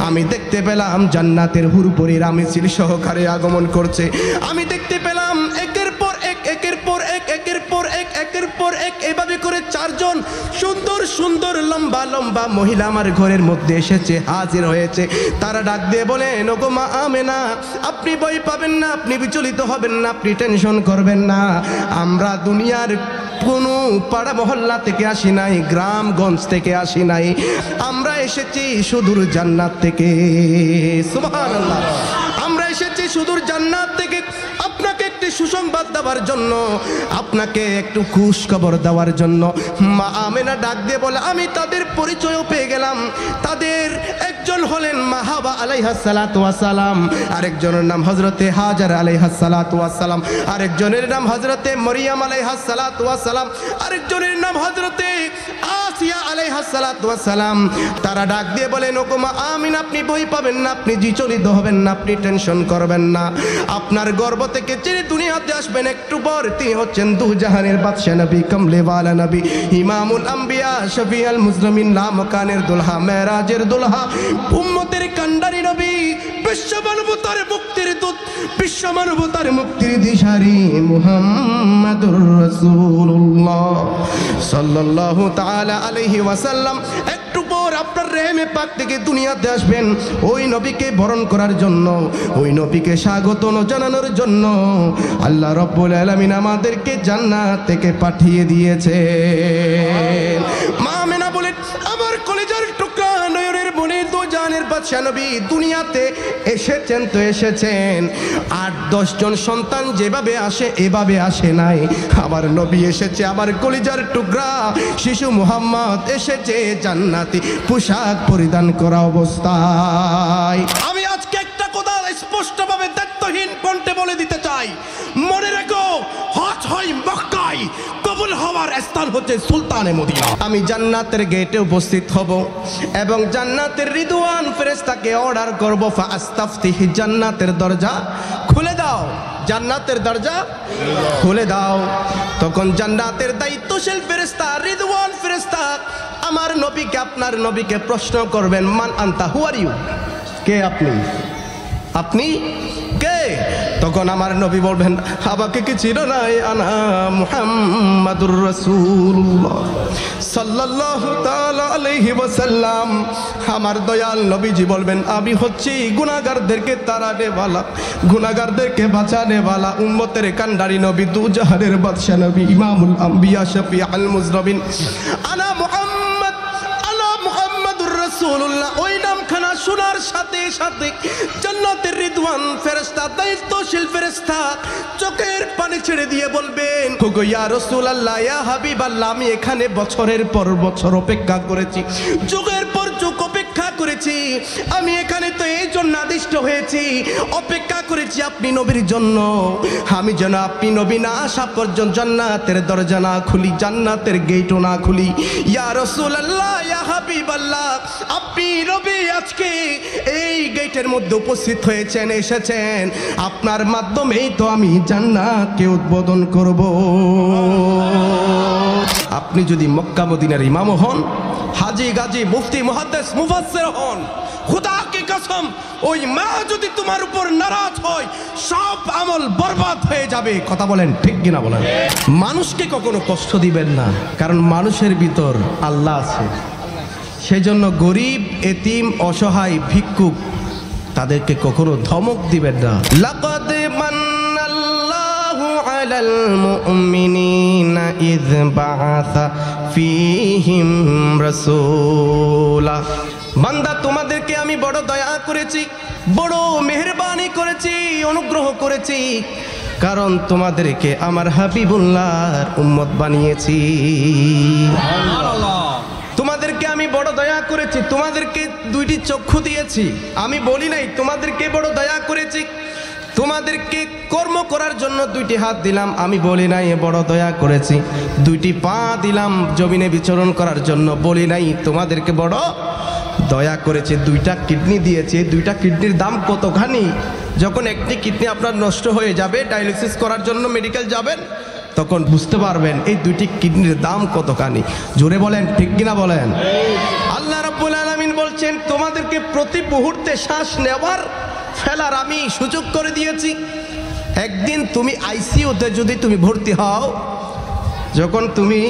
আমি দেখতে পেলাম জান্নাতের হুরপরীরা মিছিল সহকারে আগমন করছে। আমি দেখতে পেলাম একের পর এক একের পর এক একের পর এক একের পর এক এভাবে করে চারজন সুন্দর সুন্দর লম্বা লম্বা মহিলা আমার ঘরের মধ্যে এসেছে, হাজির হয়েছে। তারা ডাক দিয়ে বলে, ওগো মা আমেনা, আপনি ভয় পাবেন না, আপনি বিচলিত হবেন না, আপনি টেনশন করবেন না। আমরা দুনিয়ার কোনো পাড়া মহল্লা থেকে আসি নাই, গ্রামগঞ্জ থেকে আসি নাই, আমরা এসেছি সুদূর জান্নাত থেকে। সুবহানাল্লাহ। আমরা এসেছি সুদূর জান্নাত থেকে আপনাকে একটি সুসংবাদ দেওয়ার জন্য, আপনাকে একটু খুশ খবর দেওয়ার জন্য। মা আমেনা ডাক দিয়ে বলে, আমি তাদের পরিচয়ও পেয়ে গেলাম। তাদের একজন হলেন মা হাওয়া আলাইহাস সালাতু ওয়াস সালাম, আরেকজনের নাম হযরতে হাজার আলাইহাস সালাতু ওয়াস সালাম, আরেকজনের নাম হযরতে মরিয়ম আলাইহাস সালাতু ওয়াস সালাম, আরেকজনের নাম হযরতে আসিয়া আলাইহাস সালাতু ওয়াস সালাম। তারা ডাক দিয়ে বলেন, ওগো মা আমিনা, আপনি ভয় পাবেন না, আপনি বিচলিত হবেন না, আপনি টেনশন করবেন না। আপনার গর্ভ থেকে যিনি দুনিয়াতে আসবেন একটু পর, তিনি হচ্ছেন দু জাহানের বাদশা নবী, কমলেওয়ালা নবী, ইমামুল আম্বিয়া, শফিউল মুজরিমিন, লামকানের দুলহা, মেরাজের দুলহা, উম্মতের কান্ডারি নবী, বিশ্ব মানবতার মুক্তির দূত, বিশ্ব মানবতার মুক্তির দিশারি মুহাম্মাদুর রাসূলুল্লাহ সাল্লাল্লাহু তাআলা আলাইহি ওয়াসাল্লাম একটু পর আপনার রেহেমে পাক থেকে দুনিয়াতে আসবেন। ওই নবীকে বরণ করার জন্য, ওই নবীকে স্বাগত জানানোর জন্য আল্লাহ রাব্বুল আলামিন আমাদেরকে জান্নাত থেকে পাঠিয়ে দিয়েছে। মা আমেনা বলেন, আমার কলিজার টুকরা নয়নের বনে দু জাহানের বাদশা নবী দুনিয়াতে এসেছেন তো এসেছেন, ৮-১০ জন সন্তান যেভাবে আসে এভাবে আসে নাই। আমার নবী এসেছে, আমার কলিজার টুকরা শিশু মুহাম্মদ এসেছে জান্নাতি পোশাক পরিধান করা অবস্থায়। আমি আজকে একটা কথা স্পষ্টভাবে দায়িত্বহীন কণ্ঠে বলে দিতে চাই, মনে রেখো, হজ হয় মক্কায়, কবুল হওয়ার স্থান হচ্ছে সুলতানে মদিনা। আমি জান্নাতের গেটে উপস্থিত হব এবং জান্নাতের রিদওয়ান ফেরেশতাকে অর্ডার করব, ফাস্তাফতিহ, জান্নাতের দরজা খুলে দাও, জান্নাতের দরজা খুলে দাও। তখন জান্নাতের দায়িত্বশীল ফেরেশতা, রিদওয়ান ফেরেশতা আমার নবীকে, আপনার নবীকে প্রশ্ন করবেন, মান আনতা, হু আর ইউ, কে আপনি, আপনি কে? তখন আমার নবী বলবেন, আমাকে কি চিনো নাই, আনা মুহাম্মাদুর রাসূলুল্লাহ সাল্লাল্লাহু তাআলা আলাইহি ওয়াসাল্লাম। আমার দয়াল নবীজি বলবেন, আমি হচ্ছি গুনাহগারদেরকে তাড়ানে ওয়ালা, গুনাহগারদেরকে বাঁচানে ওয়ালা, উম্মতের কান্ডারি নবী, দু জাহানের বাদশা নবী, ইমামুল আম্বিয়া, শফিউল মুজরিমিন, আনা মুহাম্মদ, আনা মুহাম্মাদুর রাসূলুল্লাহ। ওই নামখানা শোনার সাথে সাথে জান্নাতের রিদওয়ান ফেরেশতা, দায়িত্বশীল ফেরেশতা চোখের পানি ছেড়ে দিয়ে বলবেন, ওগো ইয়া রাসূলুল্লাহ, ইয়া হাবিবাল্লাহ, আমি এখানে বছরের পর বছর অপেক্ষা করেছি, যুগের পর যুগ অপেক্ষা করেছি, আমি এখানে তো এই জন্য আদিষ্ট হয়েছি, অপেক্ষা করেছি আপনি নবীর জন্য, আমি যেন আপনি নবী না আসা পর্যন্ত জান্নাতের দরজা না খুলি, জান্নাতের গেটও না খুলি। ইয়া রাসূলুল্লাহ, ইয়া হাবিবাল্লাহ, আপনি নবী আজকে এই গেটের মধ্যে উপস্থিত হয়েছেন, এসেছেন, আপনার মাধ্যমেই তো আমি জান্নাতকে উদ্বোধন করব। আপনি যদি মক্কা মদিনার ইমাম হন, হাজী গাজী মুফতি মুহাদ্দিস মুফাসসির হন, খোদা কি কসম, ওই মা যদি তোমার উপর নারাজ হয়, সব আমল বরবাদ হয়ে যাবে। কথা বলেন ঠিক কিনা বলেন? মানুষকে কখনো কষ্ট দিবেন না, কারণ মানুষের ভিতর আল্লাহ আছে। সেই জন্য গরিব, এতিম, অসহায়, ভিক্ষুক তাদেরকে কখনো ধমক দিবেন না। লাকাদ মান্নাল্লাহু আলাল মুমিনিনা ইয বাআসা ফীহিম রাসূলা। বান্দা, তোমাদেরকে আমি বড় দয়া করেছি, বড় মেহেরবানি করেছি, অনুগ্রহ করেছি, কারণ তোমাদেরকে আমার হাবিবুল্লাহর উম্মত বানিয়েছি। তোমাদেরকে আমি বড় দয়া করেছি, তোমাদেরকে দুইটি চক্ষু দিয়েছি, আমি বলি নাই তোমাদেরকে বড় দয়া করেছি। তোমাদেরকে কর্ম করার জন্য দুইটি হাত দিলাম, আমি বলি নাই বড় দয়া করেছি। দুইটি পা দিলাম জমিনে বিচরণ করার জন্য, বলি নাই তোমাদেরকে বড় দয়া করেছে। দুইটা কিডনি দিয়েছে, দুইটা কিডনির দাম কতখানি। যখন একটি কিডনি আপনার নষ্ট হয়ে যাবে, ডায়ালিসিস করার জন্য মেডিকেল যাবেন, তখন বুঝতে পারবেন এই দুইটি কিডনির দাম কতখানি। জোরে বলেন ঠিক কিনা বলেন। আল্লাহ রাব্বুল আলামিন বলছেন তোমাদেরকে প্রতি মুহূর্তে শ্বাস নেওয়ার ফেলার আমি সুযোগ করে দিয়েছি। একদিন তুমি আইসিইউতে যদি তুমি ভর্তি হও, যখন তুমি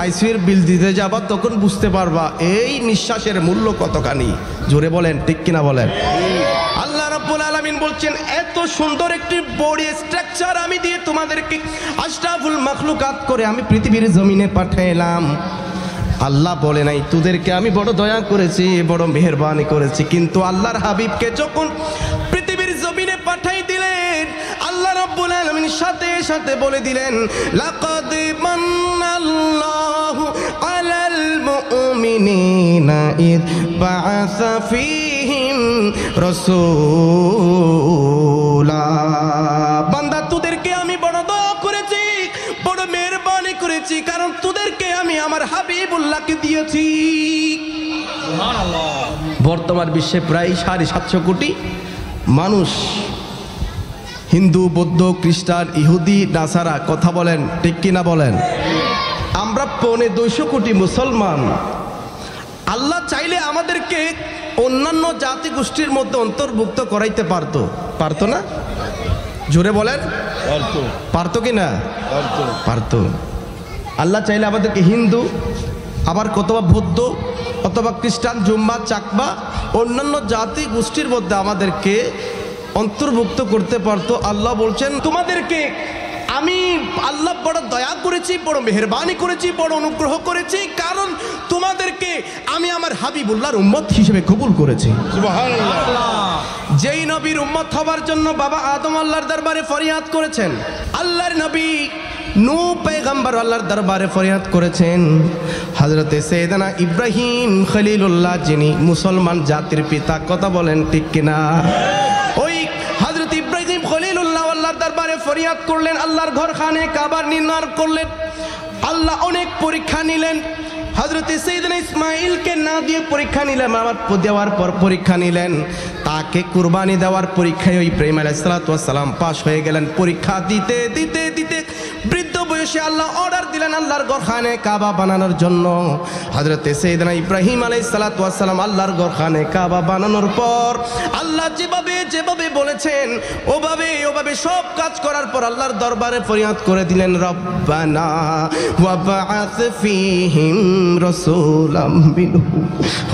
আইসিইউর বিল দিতে যাবা তখন বুঝতে পারবা এই নিঃশ্বাসের মূল্য কতখানি। জোরে বলেন ঠিক কিনা বলেন। আল্লাহ রাব্বুল আলামিন বলছেন এত সুন্দর একটি বডি স্ট্রাকচার আমি দিয়ে তোমাদেরকে আশরাফুল মাখলুকাত করে আমি পৃথিবীর জমিনে পাঠাইলাম। আল্লাহ বলে নাই তোদেরকে আমি বড় দয়া করেছি, বড় মেহেরবানি করেছি, কিন্তু আল্লাহর হাবিবকে যখন পৃথিবীর জমিনে পাঠাই দিলেন আল্লাহ রাব্বুল আলামিন সাথে সাথে বলে দিলেন লাকাদ মান্নাল্লাহু আলাল মুমিনিনা ইদ বাআসা ফীহিম রাসূলা। বান্দা তোদেরকে আমি বড় দয়া করেছি, বড় মেহেরবানি করেছি, কারণ তোদেরকে আমি আমার হাবিবুল্লাহকে দিয়েছি। সুবহানাল্লাহ। বর্তমান বিশ্বে প্রায় 750 কোটি মানুষ, হিন্দু, বৌদ্ধ, খ্রিস্টান, ইহুদি, নাসারা, কথা বলেন ঠিক কিনা বলেন। আমরা 250 কোটি মুসলমান। আল্লাহ চাইলে আমাদেরকে অন্যান্য জাতি গোষ্ঠীর মধ্যে অন্তর্ভুক্ত করাইতে পারতো না? জোরে বলেন পারতো কি না? পারতো। আল্লাহ চাইলে আমাদেরকে হিন্দু, আবার কতবা বৌদ্ধ অথবা খ্রিস্টান, জুম্মা, চাকমা, অন্যান্য জাতি গোষ্ঠীর মধ্যে আমাদেরকে অন্তর্ভুক্ত করতে পারতো। আল্লাহ বলছেন তোমাদেরকে আমি আল্লাহ বড় দয়া করেছি, বড় মেহেরবানি করেছি, বড় অনুগ্রহ করেছি, কারণ তোমাদেরকে আমি আমার হাবিবুল্লাহর উম্মত হিসেবে কবুল করেছি। সুবহানাল্লাহ। যেই নবীর উম্মত হবার জন্য বাবা আদম আল্লাহর দরবারে ফরিয়াদ করেছেন, আল্লাহর নবী নূহ পয়গম্বর আল্লাহর দরবারে ফরিয়াদ করেছেন, হযরতে সাইয়েদনা ইব্রাহিম খলিলুল্লাহ যিনি মুসলমান জাতির পিতা, কথা বলেন ঠিক কিনা, ওই হযরত ইব্রাহিম খলিলুল্লাহ আল্লাহর দরবারে ফরিয়াদ করলেন, আল্লাহর ঘর খানে কাবা নির্মাণ করলেন। আল্লাহ অনেক পরীক্ষা নিলেন, হযরত সাইয়েদনা ইসমাঈলকে না দিয়ে পরীক্ষা নিলেন, আমার দেওয়ার পর পরীক্ষা নিলেন, তাকে কুরবানি দেওয়ার পরীক্ষায় ইব্রাহিম আলাইহিস সালাতু ওয়াস সালাম পাশ হয়ে গেলেন। পরীক্ষা দিতে দিতে দিতে বৃদ্ধ বয়সে আল্লাহ অর্ডার দিলেন আল্লাহর ঘরখানে কাবা বানানোর জন্য। হযরত সাইয়েদনা ইব্রাহিম আলাইহিস সালাতু ওয়াস সালাম আল্লাহর ঘরখানে কাবা বানানোর পর আল্লাহ যেভাবে বলেছেন ওভাবে সব কাজ করার পর আল্লাহর দরবারে ফরিয়াদ করে দিলেন রব্বানা ওয়াবআস ফীহিম রাসূলাম মিনহুম।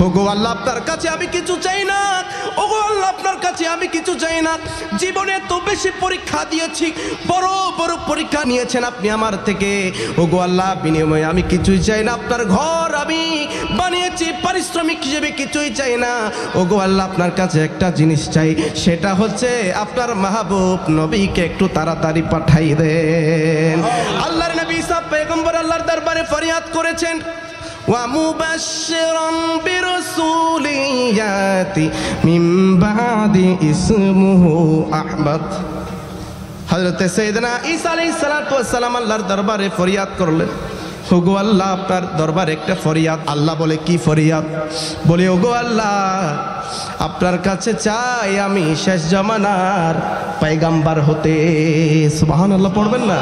ওগো আল্লাহ আপনার কাছে আমি কিছু চাই না, ওগো আল্লাহ আপনার কাছে আমি কিছু চাই না। জীবনে তো বেশি পরীক্ষা দিয়েছি, বড় বড় পরীক্ষা নিয়েছেন আপনি আমার থেকে, ওগো আল্লাহ বিনিময়ে আমি কিছুই চাই না। আপনার ঘর আমি বানিয়েছি, পারিশ্রমিক হিসেবে কিছুই চাই না। ওগো আল্লাহ আপনার কাছে একটা জিনিস চাই, সেটা হচ্ছে আপনার মাহবুব নবীকে একটু তাড়াতাড়ি পাঠাই দেন। আল্লাহর নবী ঈসা পয়গম্বর আল্লাহর দরবারে ফরিয়াদ করেছেন ওয়া মুবাশশিরান বিরাসূলিন ইয়াতি মিন বাদি ইসমুহু আহমদ। হযরত সাইয়েদনা ঈসা আলাইহিস সালাতু ওয়াস সালাম আল্লাহর দরবারে ফরিয়াদ করলেন, ওগো আল্লাহ আপনার দরবারে একটা ফরিয়াদ। আল্লাহ বলে কি ফরিয়াদ? বলে ওগো আল্লাহ আপনার কাছে চাই আমি শেষ জামানার পয়গম্বর হতে। সুবহানাল্লাহ পড়বেন না?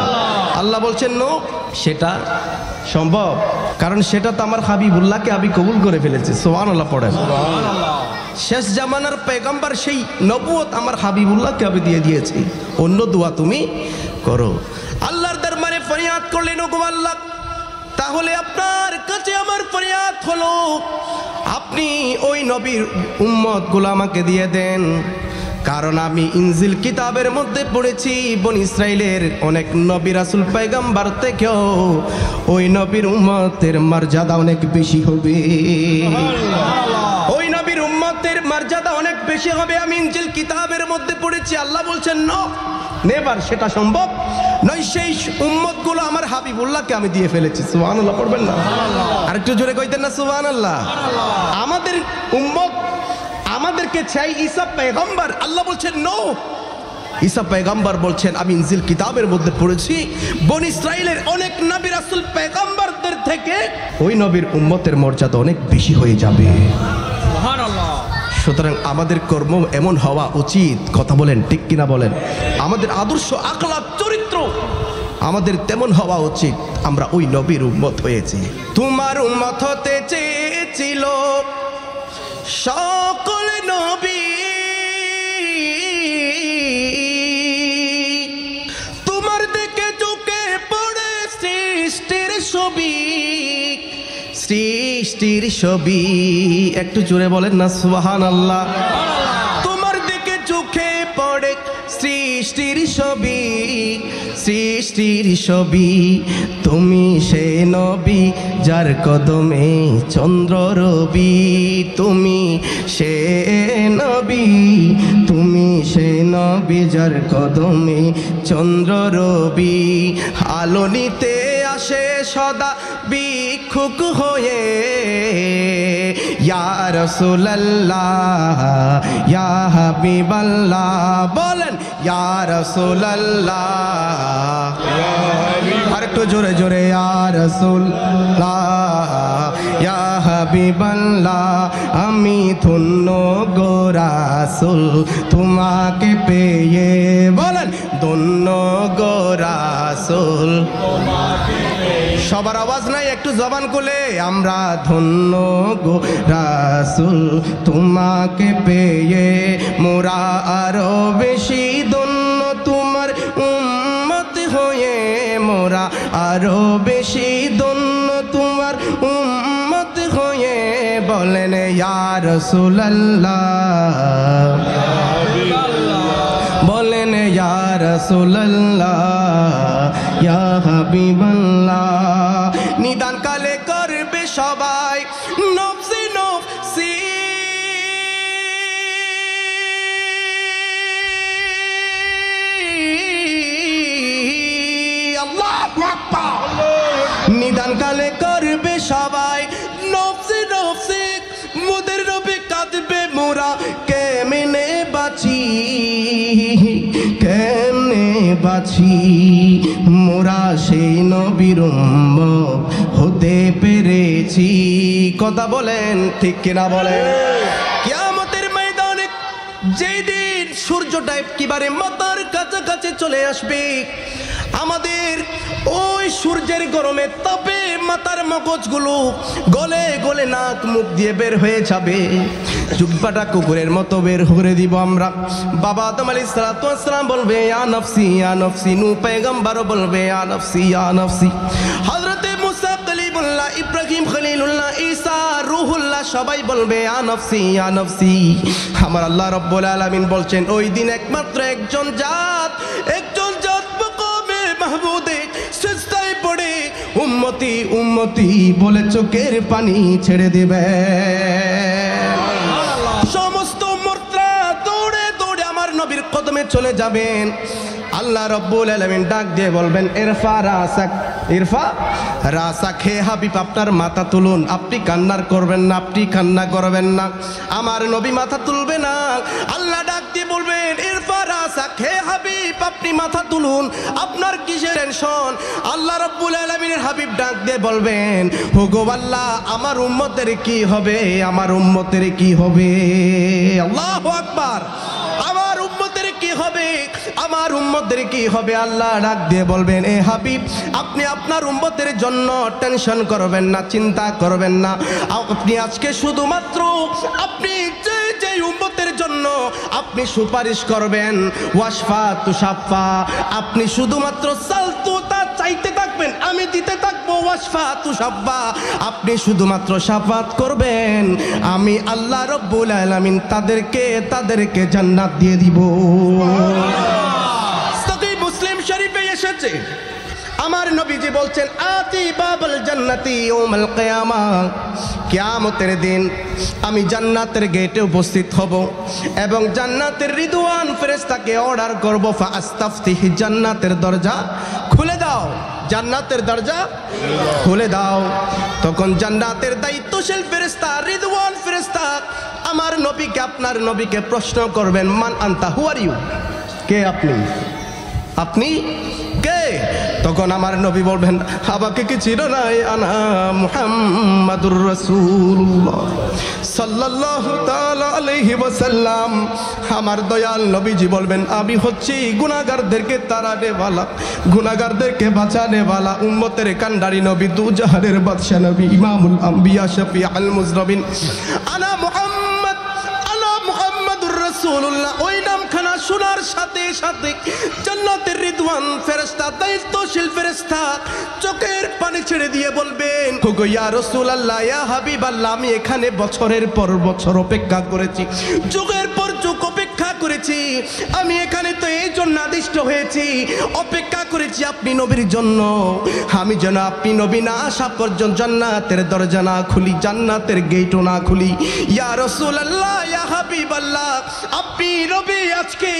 আল্লাহ বলছেন নো, সেটা সম্ভব, কারণ সেটা তো আমার হাবিবুল্লাহকে আমি কবুল করে ফেলেছি। সুবহানাল্লাহ পড়েন। শেষ জামানার পয়গম্বর সেই নবুয়ত আমার হাবিবুল্লাহকে আমি দিয়ে দিয়েছি, অন্য দোয়া তুমি করো। আল্লাহর দরবারে ফরিয়াদ করলেন, ওগো আল্লাহ তাহলে আপনার কাছে আমার ফরিয়াদ হলো আপনি ওই নবীর উম্মতগুলো আমাকে দিয়ে দেন, কারণ আমি ইনজিল কিতাবের মধ্যে পড়েছি বনি ইসরাইলের অনেক নবী রাসূল পয়গম্বর থেকেও ওই নবীর উম্মতের মর্যাদা অনেক বেশি হবে। ওই নবীর উম্মতের মর্যাদা অনেক বেশি হবে, আমি ইনজিল কিতাবের মধ্যে পড়েছি। আল্লাহ বলছেন নো, নেভার, সেটা সম্ভব নয়। সেই উম্মতগুলো আমার হাবিবুল্লাহকে আমি দিয়ে ফেলেছি। সুবহানাল্লাহ পড়বেন না? আরেকটু জোরে কইতেন না সুবহানাল্লাহ? আমাদের উম্মত আমাদেরকে চাই ঈসা পয়গম্বর। আল্লাহ বলছেন নো, ঈসা পয়গম্বর বলছেন আমি ইনজিল কিতাবের মধ্যে পড়েছি বনি ইসরাইলের অনেক নবী রাসূল পয়গম্বরদের থেকে ওই নবীর উম্মতের মর্যাদা অনেক বেশি হয়ে যাবে। সুবহানাল্লাহ। সুতরাং আমাদের কর্ম এমন হওয়া উচিত, কথা বলেন ঠিক কিনা বলেন। আমাদের আদর্শ, আখলাক, চরিত্র আমাদের তেমন হওয়া উচিত, আমরা ওই নবীর উম্মত হয়েছি। তোমার উম্মত হতে চেয়েছিল সকল নবী, তোমার দিকে চোখে পড়ে সৃষ্টির ছবি, সৃষ্টির ছবি। একটু জোরে বলেন না সুবহানাল্লাহ। তোমার দিকে চোখে পড়ে সৃষ্টির ছবি, সৃষ্টির ছবি। তুমি সে নবী যার কদমে চন্দ্র রবি, তুমি সে নবী, তুমি সে নবী যার কদমে চন্দ্র রবি। আলো নিতে আসে সদা ভিক্ষুক হয়ে, ইয়া রাসূলুল্লাহ ইয়া হাবিবাল্লাহ, বলেন ইয়া রাসূলুল্লাহ আর একটু জোরে জোরে, ইয়া রাসূলুল্লাহ ইয়া হাবিবাল্লাহ। আমি ধন্য গো রাসূল তোমাকে পেয়ে, বলেন ধন্য গো রাসূল। সবার আওয়াজ নাই, একটু জবান খুলে, আমরা ধন্য গো রাসূল তোমাকে পেয়ে, মোরা আরো বেশি ধন্য তোমার উম্মত হয়ে, মোরা আরো বেশি ধন্য তোমার উম্মত হয়ে। বলেন ইয়া রাসূলুল্লাহ, বলেন ইয়া রাসূলুল্লাহ ইয়া হাবিবাল্লাহ। নিদান কালে করবে সবাই নফসি নফসি, আল্লাহু আকবার। নিদান কালে করবে সবাই নফসি নফসি, মোদের নবী কাঁদবে মোরা কেমনে বাঁচি, কেমনে বাঁচি। মোরা সেই নবীর উম্মত হতে পেরেছি। কথা বলেন ঠিক কিনা বলেন? কিয়ামতের ময়দানে যেই দিন সূর্যটা একেবারে মাথার কাছাকাছি চলে আসবে, আমাদের ওই সূর্যের গরমে তাপে মাথার মগজগুলো গলে গলে নাক মুখ দিয়ে বের হয়ে যাবে, জুব্বাটা কুকুরের মতো বের করে দিব আমরা। বাবা আদম আলাইহিস সালাতু ওয়াস সালাম বলবে ইয়া নফসি ইয়া নফসি, নূহ পয়গম্বরও বলবে ইয়া নফসি ইয়া নফসি, হযরতে মুসা কালিমুল্লাহ, ইব্রাহিম খলিলুল্লাহ, ঈসা রূহুল্লাহ সবাই বলবে ইয়া নফসি ইয়া নফসি। আমার আল্লাহ রাব্বুল আলামিন বলছেন ওই দিন একমাত্র একজন জাত মাহবুদে সিজদায় পড়ে উম্মতি উম্মতি বলে চোখের পানি ছেড়ে দিবে। সমস্ত উম্মতরা দৌড়ে দৌড়ে আমার নবীর কদমে চলে যাবেন। আল্লাহ রাব্বুল আলামিন ডাক দিয়ে বলবেন ইরফা রাসাক, ইরফা রাসাক, হে হাবিব আপনার মাথা তুলুন। আপনি কান্নার করবেন না, আপনি কান্না করবেন না, আমার নবী মাথা তুলবে না। আল্লাহ ডাক দিয়ে বলবেন ইরফা রাসাক, হে হাবিব আপনি মাথা তুলুন, আপনার কিসের টেনশন? আল্লাহ রাব্বুল আলামিনের হাবিব ডাক দিয়ে বলবেন ওগো আল্লাহ আমার উম্মতের কি হবে, আমার উম্মতের কি হবে? আল্লাহু আকবার। আমার উম্মতের কি হবে, আমার উম্মতের কি হবে? আল্লাহ ডাক দিয়ে বলবেন এ হাবিব আপনি আপনার উম্মতের জন্য টেনশন করবেন না, চিন্তা করবেন না। আপনি আজকে শুধুমাত্র আপনি যে উম্মতের জন্য আপনি সুপারিশ করবেন, ওয়াশফা তুশাফা, আপনি শুধুমাত্র সালতু তা চাইতে থাকবেন, আমি দিতে থাকবো। ওয়াশফা তুশাফা, আপনি শুধুমাত্র শাফাত করবেন, আমি আল্লাহ রাব্বুল আলামিন তাদেরকে জান্নাত দিয়ে দিব। সহিহ মুসলিম শরীফে এসেছে আমার নবীজি বলছেন আতি বাবুল জান্নাতি ইয়াউমুল কিয়ামা, কিয়ামতের দিন আমি জান্নাতের গেটে উপস্থিত হব এবং জান্নাতের রিদওয়ান ফেরেশতাকে অর্ডার করব ফাস্তাফতিহ, জান্নাতের দরজা খুলে দাও, জান্নাতের দরজা খুলে দাও। তখন জান্নাতের দায়িত্বশীল ফেরেশতা রিদওয়ান ফেরেশতা আমার নবীকে, আপনার নবীকে প্রশ্ন করবেন মান আনতা, হু আর ইউ, কে আপনি, আপনি কে? তখন আমার নবী বলবেন, আমাকে কি চিনো না? আনা মুহাম্মাদুর রাসূলুল্লাহ সাল্লাল্লাহু তাআলা আলাইহি ওয়াসাল্লাম। আমার দয়াল নবীজি বলবেন, আমি হচ্ছি গুনাহগারদেরকে তাড়ানে ওয়ালা, গুনাহগারদেরকে বাঁচানে ওয়ালা, উম্মতের কান্ডারি নবী, দু জাহানের বাদশা নবী, ইমামুল আম্বিয়া, শফিউল মুজরবিন। আনা মুহাম্মাদুর রাসূলুল্লাহ। ওই নামখানা শোনার সাথে সাথে জান্নাতের রিদওয়ান ফেরেশতা, দায়িত্বশীল ফেরেশতা চোখের পানি ছেড়ে দিয়ে বলবেন, ওগো ইয়া রাসূলুল্লাহ, ইয়া হাবিবাল্লাহ, আমি এখানে বছরের পর বছর অপেক্ষা করেছি, যুগের পর যুগ অপেক্ষা করেছি। আমি এখানে তো এই জন্য আদিষ্ট হয়েছি, অপেক্ষা করেছি আপনি নবীর জন্য। আমি যেন আপনি নবী না আসা পর্যন্ত জান্নাতের দরজা না খুলি, জান্নাতের গেটও না খুলি। ইয়া রাসূলুল্লাহ, ইয়া হাবিবাল্লাহ, আপনি নবী আজকে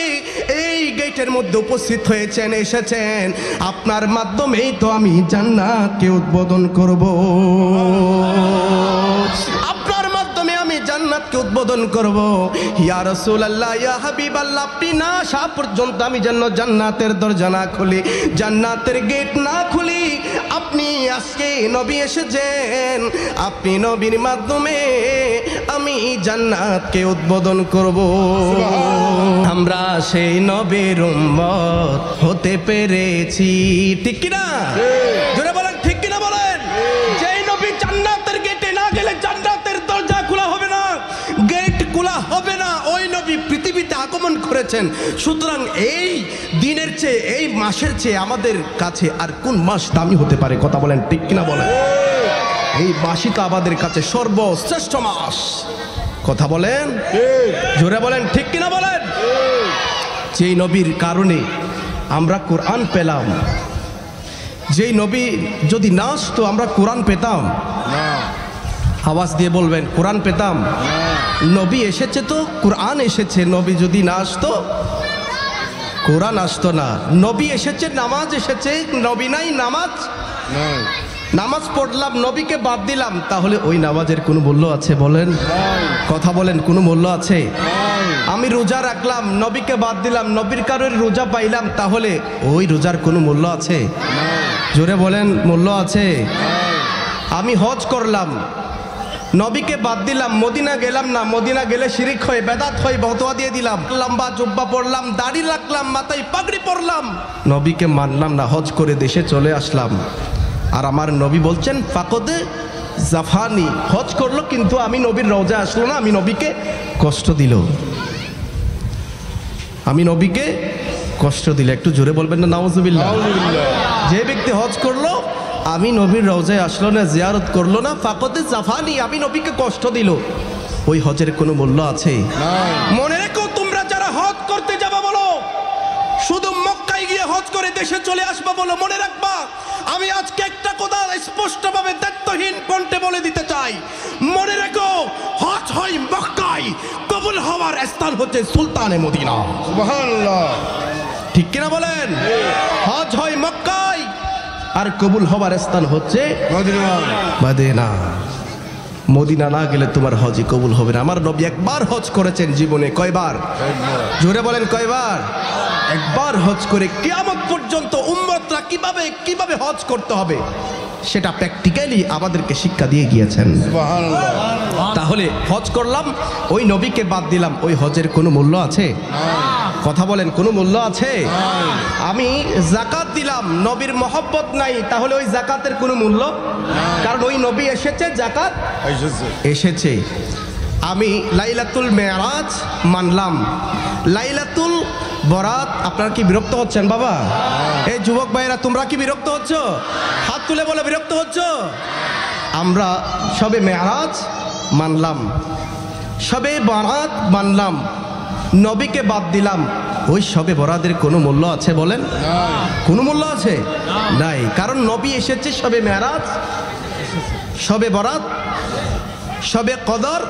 এই গেটের মধ্যে উপস্থিত হয়েছেন, এসেছেন, আপনার মাধ্যমেই তো আমি জান্নাতকে উদ্বোধন করব। আপনার মাধ্যমে আমি জান্নাতকে উদ্বোধন করব। ইয়া রাসূলুল্লাহ, ইয়া হাবিবাল্লাহ, আপনি না আসা পর্যন্ত আমি যেন জান্নাতের দরজা না খুলি, জান্নাতের গেট না খুলি। আপনি আজকে নবী এসেছেন, আপনি নবীর মাধ্যমে আমি জান্নাতকে উদ্বোধন করব। আমরা সেই নবীর উম্মত হতে পেরেছি, ঠিক কি না? জোরে বলেন, ঠিক কি না বলেন? যেই নবী জান্নাতের গেটে না গেলে জান্নাতের দরজা খোলা হবে না, গেট খোলা হবে না, ওই নবী পৃথিবীতে আগমন করেছেন। সুতরাং এই দিনের চেয়ে, এই মাসের চেয়ে আমাদের কাছে আর কোন মাস দামি হতে পারে? কথা বলেন, ঠিক কিনা বলেন? এই মাসই তো আমাদের কাছে সর্বশ্রেষ্ঠ মাস। কথা বলেন, জোরে বলেন, ঠিক কিনা বলেন? যেই নবীর কারণে আমরা কোরআন পেলাম, যেই নবী যদি না আসতো আমরা কোরআন পেতাম না। আওয়াজ দিয়ে বলবেন, কোরআন পেতাম না। নবী এসেছে তো কোরআন এসেছে, নবী যদি না আসতো কোরআন আসতো না। নবী এসেছে, নামাজ এসেছে, নবী নাই, নামাজ নাই। নামাজ পড়লাম, নবীকে বাদ দিলাম, তাহলে ওই নামাজের কোনো মূল্য আছে বলেন? কথা বলেন, কোনো মূল্য আছে? আমি রোজা রাখলাম, নবীকে বাদ দিলাম, নবীর কারণে রোজা পাইলাম, তাহলে ওই রোজার কোনো মূল্য আছে? জোরে বলেন, মূল্য আছে? আমি হজ করলাম, নবীকে বাদ দিলাম, মদিনা গেলাম না, মদিনা গেলে শিরিক হয়, বেদাত হয়, ফতোয়া দিয়ে দিলাম। লম্বা জুব্বা পড়লাম, দাড়ি রাখলাম, মাথায় পাগড়ি পরলাম, নবীকে মানলাম না, হজ করে দেশে চলে আসলাম। আর আমার নবী বলছেন, ফাকদে জাফানি, হজ করলো কিন্তু আমি নবীর রওজা আসলো না, আমি নবীকে কষ্ট দিল, আমি নবীকে কষ্ট দিল। একটু জোরে বলবেন না নাউজুবিল্লাহ? যে ব্যক্তি হজ করলো, আমি নবীর রওজায় আসলো না, জিয়ারত করলো না, ফাকদে জাফানি, আমি নবীকে কষ্ট দিল, ওই হজের কোনো মূল্য আছে? মনে রেখো, তোমরা যারা হজ করতে যাবা বলো, শুধু মক্কায় গিয়ে হজ করে দেশে চলে আসবা বলো, মনে রাখবা, আমি আজকে একটা কথা স্পষ্টভাবে দায়িত্বহীন কণ্ঠে বলে দিতে চাই, মনে রেখো, হজ হয় মক্কায়, কবুল হওয়ার স্থান হচ্ছে সুলতানে মদিনা। সুবহানাল্লাহ, ঠিক কিনা বলেন? হজ হয় মক্কায়, আর কবুল হওয়ার স্থান হচ্ছে মদিনা। মদিনা না গেলে তোমার হজই কবুল হবে না। আমার নবী একবার হজ করেছেন জীবনে, কয়বার? জোরে বলেন, কয়বার? একবার হজ করে কিয়ামত পর্যন্ত উম্মতরা কিভাবে হজ করতে হবে সেটা প্র্যাকটিক্যালি আমাদেরকে শিক্ষা দিয়ে গিয়েছেন। তাহলে হজ করলাম, ওই নবীকে বাদ দিলাম, ওই হজের কোনো মূল্য আছে? কথা বলেন, কোনো মূল্য আছে? আমি যাকাত দিলাম, নবীর মহব্বত নাই, তাহলে ওই যাকাতের কোনো মূল্য? কারণ ওই নবী এসেছে, যাকাত এসেছে। আমি লাইলাতুল মেরাজ মানলাম, লাইলাতুল বরাত। আপনারা কি বিরক্ত হচ্ছেন বাবা? এই যুবক ভাইরা, তোমরা কি বিরক্ত হচ্ছ? হাত তুলে বলে, বিরক্ত হচ্ছ? আমরা সবে মেরাজ মানলাম, সবে বরাত মানলাম, নবীকে বাদ দিলাম, ওই সবে বরাতের কোনো মূল্য আছে বলেন? কোনো মূল্য আছে? নাই। কারণ নবী এসেছে সবে মেরাজ, সবে বরাত, সবে কদর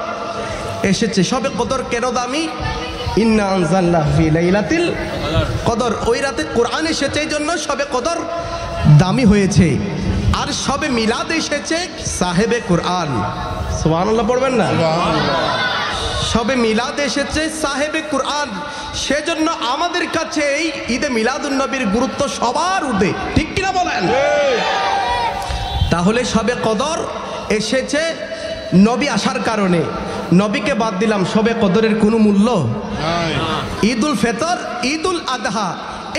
এসেছে। সবে কদর কেন দামি? ইন্না আনজালনাহু ফি লাইলাতিল কদর, ওই রাতে কোরআন এসেছে, এই জন্য সবে কদর দামি হয়েছে। আর সবে মিলাদ এসেছে সাহেবে কোরআন। সুবহানাল্লাহ পড়বেন না? সবে মিলাদ এসেছে সাহেবে কুরআন, সেজন্য আমাদের কাছে এই ঈদে মিলাদুন নবীর গুরুত্ব সবার ঊর্ধ্বে, ঠিক কিনা বলেন? তাহলে সবে কদর এসেছে নবী আসার কারণে, নবীকে বাদ দিলাম সবে কদরের কোনো মূল্য নাই। ঈদুল ফিতর, ঈদুল আদহা,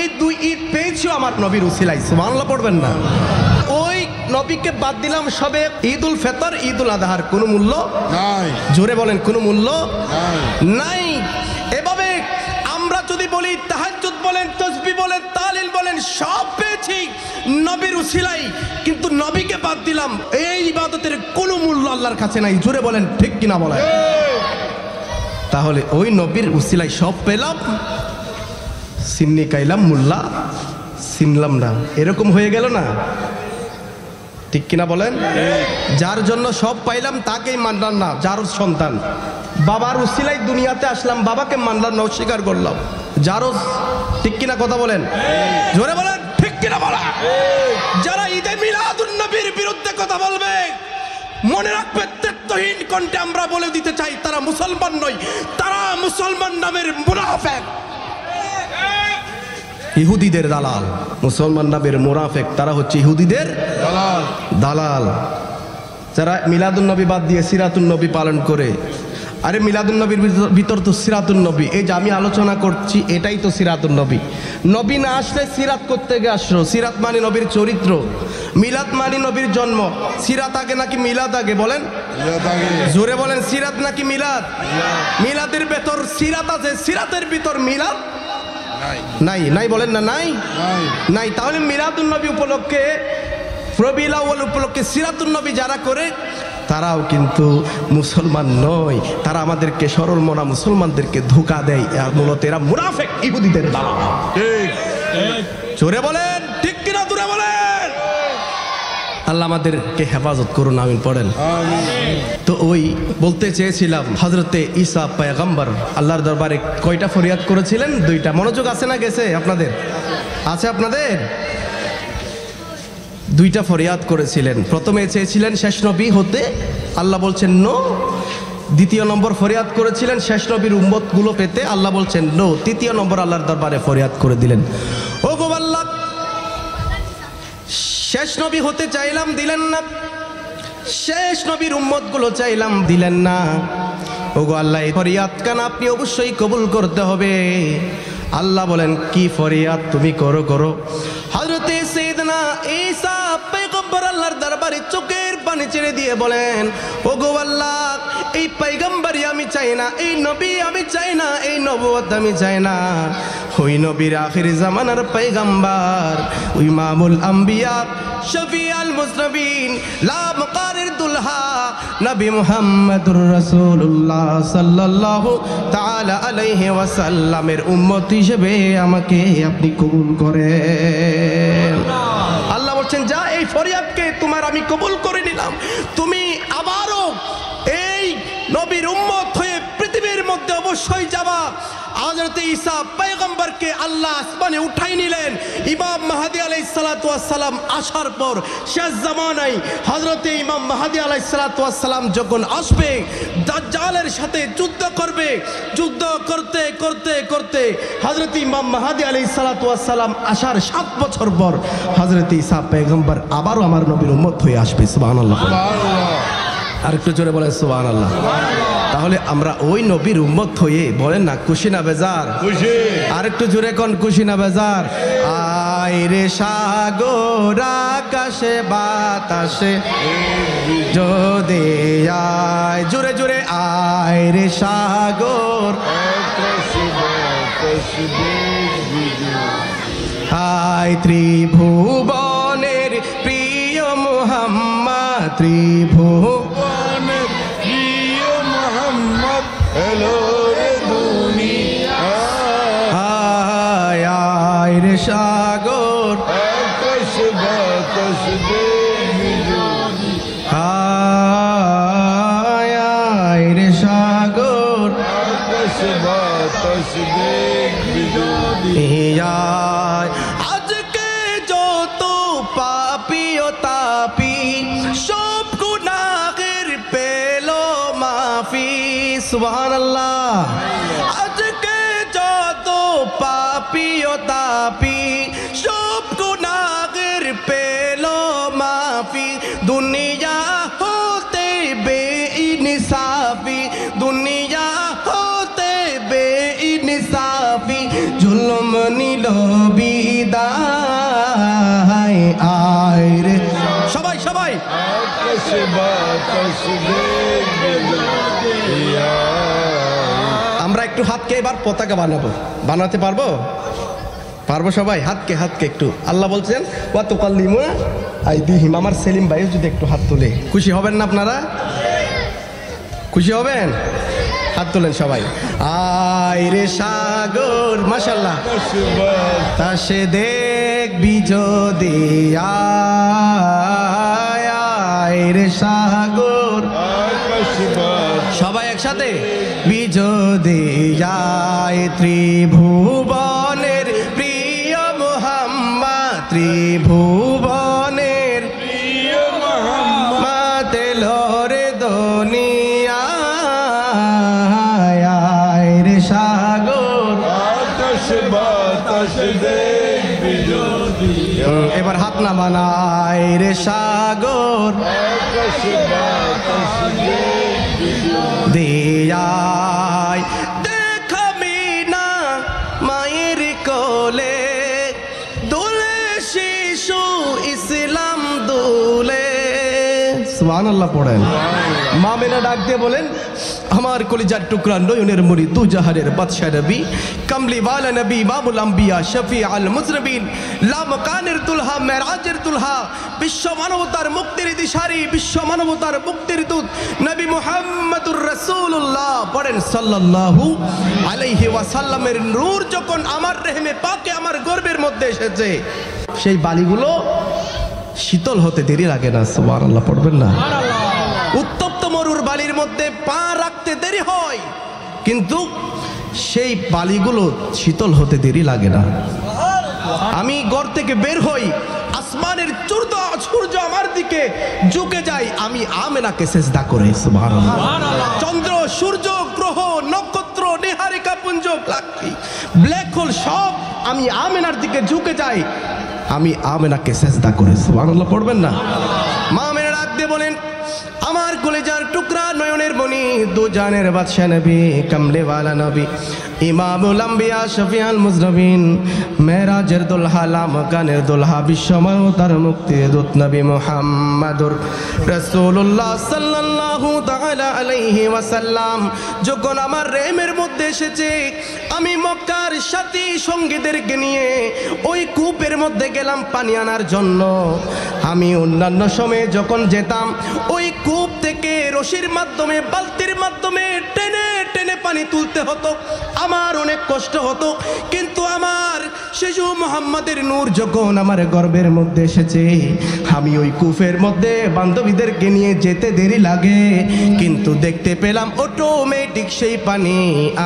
এই দুই ঈদ পেয়েছি আমার নবীর উসিলায়, সুবহানাল্লাহ পড়বেন না? ওই নবীকে বাদ দিলাম সবে ঈদুল ফিতর, ঈদুল আদহার কোনো মূল্য নাই। জোরে বলেন, কোনো মূল্য নাই। এভাবে আমরা যদি বলি তাহাজ্জুদ বলেন, তাসবিহ বলেন, তাহলিল বলেন, সব পেয়েছি নবীর উসিলায়, কিন্তু নবীকে বাদ দিলাম, এই ইবাদতের কোনো মূল্য আল্লাহর কাছে নাই। জোরে বলেন, ঠিক কিনা বলেন? তাহলে ওই নবীর উসিলায় সব পেলাম, সিন্নি কাইলাম মোল্লা চিনলাম না, এরকম হয়ে গেল না, ঠিক কিনা বলেন? যার জন্য সব পাইলাম তাকেই মানলাম না, যার সন্তান বাবার উসিলায় দুনিয়াতে আসলাম, বাবাকে মানলাম না, অস্বীকার করলাম, যারও, ঠিক কিনা কথা বলেন? জোরে বলেন, ঠিক কিনা বলা? যারা ঈদে মিলাদুন নবীর বিরুদ্ধে কথা বলবে, মনে রাখবে তেত্বহীন কণ্ঠে আমরা বলে দিতে চাই, তারা মুসলমান নয়, তারা মুসলমান নামের মুনাফিক, ইহুদিদের দালাল। মুসলমান নামের মুনাফিক, তারা হচ্ছে ইহুদিদের দালাল। যারা মিলাদুন নবী বাদ দিয়ে সিরাতুন নবী পালন করে, আরে মিলাদুন নবীর ভিতর তো সিরাতুন নবী, এই যে আমি আলোচনা করছি এটাই তো সিরাতুন নবী। নবী না আসলে সিরাত করতে গিয়ে আসলো। সিরাত মানে নবীর চরিত্র, মিলাদ মানে নবীর জন্ম। সিরাত আগে নাকি মিলাদ আগে? বলেন, জোরে বলেন, সিরাত নাকি মিলাদ? মিলাদের ভেতর সিরাত আছে, সিরাতের ভিতর মিলাদ নাই। নাই বলেন না? নাই নাই। তাহলে মিলাদুন নবী উপলক্ষে, রবিউল আউয়াল উপলক্ষে সিরাতুন নবী যারা করে, তারাও কিন্তু মুসলমান নয়, তারা আমাদেরকে সরল মনা মুসলমানদেরকে ধোঁকা দেয়, আর মূলত এরা মুনাফিক, ইহুদিদের দালাল। জোরে বলেন, ঠিক কিনা? জোরে বলেন। আল্লাহ আমাদেরকে হেফাজত করুন, আমিন পড়েন। তো ওই বলতে চেয়েছিলাম, হযরতে ঈসা পয়গম্বর আল্লাহর দরবারে কয়টা ফরিয়াদ করেছিলেন? দুইটা। মনোযোগ আছে না গেছে আপনাদের? আছে আপনাদের? দুইটা ফরিয়াদ করেছিলেন। প্রথমে চেয়েছিলেন শেষ নবী হতে, আল্লাহ বলছেন নো। দ্বিতীয় নম্বর ফরিয়াদ করেছিলেন শেষ নবীর উম্মতগুলো পেতে, আল্লাহ বলছেন নো। তৃতীয় নম্বর আল্লাহর দরবারে ফরিয়াদ করে দিলেন, ও গো আল্লাহ, শেষ নবী হতে চাইলাম, দিলেন না। শেষ নবীর উম্মতগুলো চাইলাম, দিলেন না। ও গো আল্লাহ, এই ফরিয়াদ কান আপনি অবশ্যই কবুল করতে হবে। আল্লাহ বলেন, কি ফরিয়াদ তুমি করো করো। হযরতে সাইয়েদনা ঈসা পয়গম্বর আল্লাহর দরবারে চোখের পানি ছেড়ে দিয়ে বলেন, ও গো আল্লাহ, এই পয়গম্বরই আমি চাই না, এই নবী আমি চাই না, এই নবুয়ত আমি চাই না। ওই নবীর আখির জামানার পয়গম্বর, ওই ইমামুল আম্বিয়া, শফিউল মুজনবিন, লা মুকারির দুলহা, নবী মুহাম্মদুর রাসূলুল্লাহ সাল্লাল্লাহু তাআলা আলাইহি ওয়াসাল্লামের উম্মত হিসেবে আমাকে আপনি কবুল করেন। আল্লাহ বলছেন, যা, এই ফরিয়াদকে তোমার আমি কবুল করে নিলাম। তুমি আবারও এই নবীর উম্মত হয়ে পৃথিবীর মধ্যে অবশ্যই যাবা। হযরত ঈসা পয়গম্বরকে আল্লাহ আসমানে উঠাই নিলেন। ইমাম মাহদী আলাইহিস সালাতু ওয়াস সালাম আসার পর শেষ জামানায় হযরত ইমাম মাহদী আলাইহিস সালাতু ওয়াস সালাম যখন আসবে, দাজ্জালের সাথে যুদ্ধ করবে। যুদ্ধ করতে করতে করতে হযরত ইমাম মাহদী আলাইহিস সালাতু ওয়াস সালাম আসার 7 বছর পর হযরত ঈসা পয়গম্বর আবারও আমার নবীর উম্মত হয়ে আসবে। সুবহানাল্লাহ, আরেকটু জোরে বলেন সুবহানাল্লাহ। তাহলে আমরা ওই নবীর উম্মত হয়ে, বলেন না খুশি না বেজার? আরেকটু জোরে কোন, খুশি না বেজার? আয় রে সাগর আকাশে বাতাসে যদি আয়, জোরে জোরে আয় রে সাগর, আয় ত্রিভুবনের প্রিয় মুহাম্মদ, ত্রিভুবনের প্রিয় মুহাম্মদ, হ্যালো রে দুনিয়া, আয় আয় রে সাগর আকাশ বাতাস দেখবি, আয় আয় রে সাগর আকাশ বাতাস দেখবি, আজকে যত পাপী ও তাপী সব গুনাহের পেল মাফি। সুবহানাল্লাহ। আজকে যত পাপী ও তাপী সব গুনাহের পেল মাফি, দুনিয়া হতে বেইনসাফি, দুনিয়া হতে বেইনসাফি, জুলুম নিল বিদায়। আয় রে সবাই সবাই আমরা একটু হাতকে এবার পতাকা বানাবো, বানাতে পারবো? পারবো সবাই? হাতকে হাতকে একটু, আল্লাহ বলছেন ওয়া তুকাল্লিমুনা আইদিহিম। আমার সেলিম ভাই যদি একটু হাত তোলে খুশি হবেন না আপনারা? খুশি হবেন? হাত তোলেন সবাই। আয় রে সাগর, মাশাআল্লাহ, তাসে দেখবি যদি আয় রে সাগর, সবাই একসাথে বিজোদি যায় ত্রিভুবনের প্রিয় মুহাম্মদ, ত্রিভুবনের প্রিয় মুহাম্মদ লোরে দুনিয়ায় রে সাগর, আকাশ বাতাস দেখবি যদি। এবার হাত না বানায় রে সাগর, আকাশ বাতাস দিয়ায় দেখাবি না মায়ের কোলে দুলে শিশু ইসলাম দুলে। সুবহানাল্লাহ পড়েন। মা মেনা ডাক দিয়ে বলেন আমার কলিজার টুকরা নয়নের মুড়ি দু জাহানের বাদশা নবী, কামলিওয়ালা নবী, বাবুল আম্বিয়া, শফি আল মুজরবিন, লামকানের দুলহা, মেরাজের দুলহা, বিশ্ব মানবতার মুক্তির দিশারি, বিশ্ব মানবতার মুক্তির দূত নবী মুহাম্মদুর রাসূলুল্লাহ পড়েন সাল্লাল্লাহু আলাইহি ওয়াসাল্লামের নূর যখন আমার রেহমে পাকে আমার গর্বের মধ্যে এসেছে, সেই বালিগুলো শীতল হতে দেরি লাগে না। সুবহানাল্লাহ পড়বেন না? উত্তপ্ত মরুর বালির মধ্যে পা রাখতে দেরি হয়, কিন্তু সেই বালিগুলো শীতল হতে দেরি লাগে না। আমি ঘর থেকে বের হই, আসমানের সূর্য আমার দিকে ঝুঁকে যায়, আমি আমেনাকে সিজদা করে। সুবহানাল্লাহ। চন্দ্র, সূর্য, গ্রহ, নক্ষত্র, নিহারিকা পুঞ্জ, ব্ল্যাক হোল সব আমি আমেনার দিকে ঝুঁকে যাই, আমি আমেনাকে সিজদা করে। সুবহানাল্লাহ পড়বেন না? মা আমেনা ডাক দিয়ে বলেন আমার কলিজার টুকরা নয়নের মণি দু জানের বাদশা নবী, কামলিওয়ালা নবী, ইমামুল আম্বিয়া, শফিউল মুজরবিন, মেরাজের দুলহা, লামকানের দুলহা, বিশ্বমানবতার মুক্তির দূত নবী মুহাম্মদুর রাসূলুল্লাহ সাল্লাল্লাহু তাআলা আলাইহি ওয়াসাল্লাম যখন আমার রেহেমের মধ্যে এসেছে, আমি মক্কার সাথী সঙ্গীদেরকে নিয়ে ওই কূপের মধ্যে গেলাম পানি আনার জন্য। আমি অন্যান্য সময়ে যখন যেতাম ওই কূপ থেকে রশির মাধ্যমে, বালতির মাধ্যমে টেনে টেনে পানি তুলতে হতো, আমার অনেক কষ্ট হতো। কিন্তু আমার শিশু মুহাম্মাদের নূর যখন আমার গর্বের মধ্যে এসেছে, আমি ওই কূপের মধ্যে বান্ধবীদেরকে নিয়ে যেতে দেরি লাগে, কিন্তু দেখতে পেলাম অটোমেটিক সেই পানি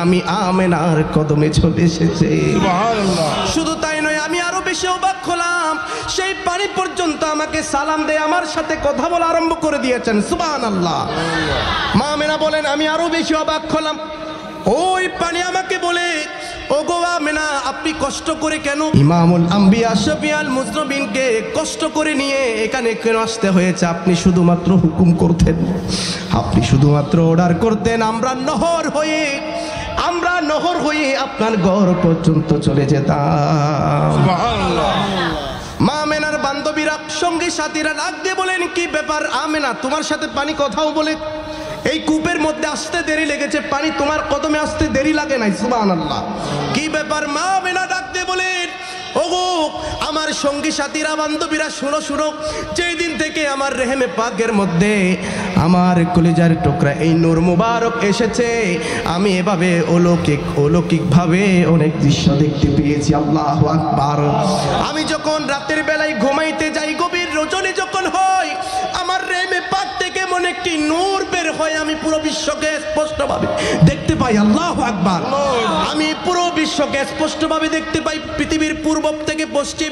আমি আমেনার কদমে চলে এসেছে। শুধু তাই নয়, আমি আরো বেশি অবাক হলাম, সেই পানি পর্যন্ত আমাকে সালাম দেয়, আমার সাথে কথা বলা আরম্ভ করে দিয়েছেন। সুবহানাল্লাহ। মা আমেনা বলেন আমি আরো বেশি অবাক হলাম, ওই পানি আমাকে বলে ওগো আমেনা আপনি কষ্ট করে কেন ইমামুল আম্বিয়া শফিউল মুজরবিনকে কষ্ট করে নিয়ে এখানে কেন আসতে হয়েছে? আপনি শুধুমাত্র হুকুম করতেন, আপনি শুধুমাত্র অর্ডার করতেন, আমরা নহর হয়ে আপনার ঘর পর্যন্ত চলে যেতাম। সুবহানাল্লাহ। মা আমেনার বান্ধবীরা, সঙ্গী সাথীরা ডাক দিয়ে বলেন কি ব্যাপার আমেনা, তোমার সাথে পানি কথাও বলে এই কূপের মধ্যে আসতে দেরি লেগেছে, পানি তোমার কদমে আসতে দেরি লাগে নাই? সুবহানাল্লাহ। কি ব্যাপার? মা আমেনা ডাক দিয়ে বলেন ওগো আমার সঙ্গী সাথীরা, বান্ধবীরা, শুনো শুনো, যেই দিন থেকে আমার রেহেমে পাকের মধ্যে আমার কলিজার টুকরা এই নূর মুবারক এসেছে, আমি এভাবে অলৌকিক ভাবে অনেক দৃশ্য দেখতে পেয়েছি। আল্লাহু আকবার। আমি যখন রাতের বেলায় ঘুমাইতে যাই, গভীর রজনী যখন হয়, আমার রেহেমে পাক থেকে মনে একটি নূর বের হয়, আমি পুরো বিশ্বকে স্পষ্টভাবে দেখতে পাই। আল্লাহু আকবার। আমি পুরো বিশ্বকে স্পষ্টভাবে দেখতে পাই, পৃথিবীর পূর্ব থেকে পশ্চিম,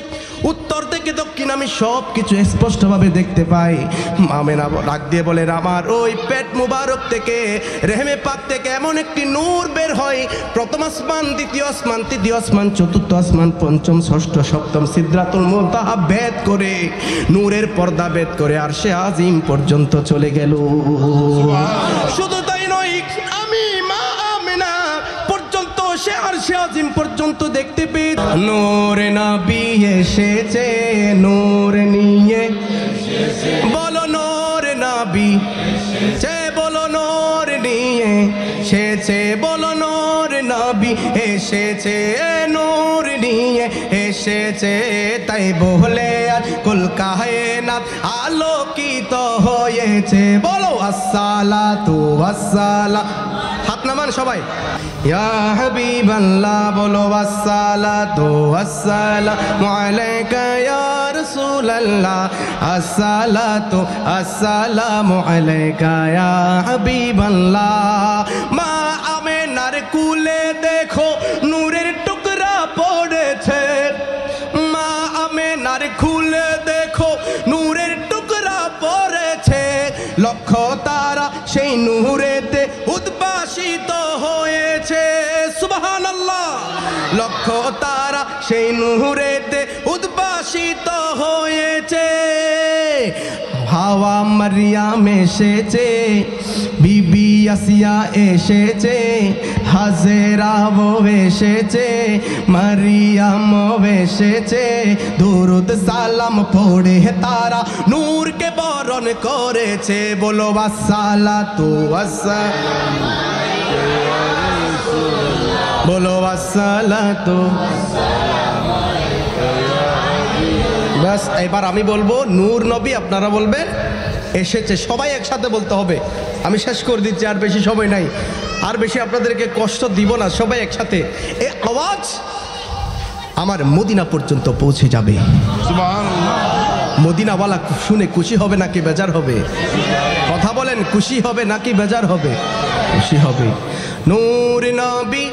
উত্তর থেকে দক্ষিণ, আমি সব কিছু স্পষ্টভাবে দেখতে পাই। আমেনা ডাক দিয়ে বলেন, আমার ওই পেট মুবারক থেকে, রেহমে পাক থেকে এমন একটি নূর বের হয়, প্রথম আসমান, দ্বিতীয় আসমান, তৃতীয় আসমান, চতুর্থ আসমান, পঞ্চম, ষষ্ঠ, সপ্তম, সিদরাতুল মুনতাহা ভেদ করে, নূরের পর্দা ভেদ করে আরশে আজিম পর্যন্ত চলে গেল। শুধু তাই নয়, আমি মা আমেনা পর্যন্ত, সে আরশে আজিম পর্যন্ত দেখতে পেয়ে, নূর নবী এসেছে নূর নিয়ে, বলো নূর নবী এসেছে, বলো নূর নিয়ে এসেছে, বলো নূর নবী এসেছে, নূর নিয়ে এসেছে, তাই বলে আজ কুল কায়নাত আলোকিত হয়েছে। বলো আসসালাতু ওয়াসসালাম, হাত নামান সবাই, ইয়া হাবিবাল্লাহ, বলো আসসালাতু ওয়াসসালামু আলাইকা ইয়া রাসূলুল্লাহ, আসসালাতু আসসালামু আলাইকা ইয়া হাবিবাল্লাহ। মা আমেনার কুলে দেখো নূরের টুকরা পড়েছে, মা আমেনার কুলে দেখো নূরের টুকরা পড়েছে, লক্ষ তারা সেই নূরেতে উদ্ভাসিত হয়েছে। সুবহানাল্লাহ, লক্ষ তারা সেই নূরেতে উদ্ভাসিত হয়েছে। হাওয়া মারিয়াম এসেছে, বিবি আসিয়া এসেছে, হাজেরাও এসেছে, মারিয়াম এসেছে, দুরুদ সালাম পড়ে তারা নূরকে বরণ করেছে। বলো আসসালাতু ওয়াসসালাম, বলো আসসালাতু। বাস এবার আমি বলবো নূর নবী, আপনারা বলবেন এসেছে। সবাই একসাথে বলতে হবে, আমি শেষ করে দিচ্ছি, আর বেশি সময় নাই, আর বেশি আপনাদেরকে কষ্ট দিব না। সবাই একসাথে, এই আওয়াজ আমার মদিনা পর্যন্ত পৌঁছে যাবে। মদিনাওয়ালা শুনে খুশি হবে নাকি বেজার হবে? কথা বলেন, খুশি হবে নাকি বেজার হবে? খুশি হবে। নূর নবী,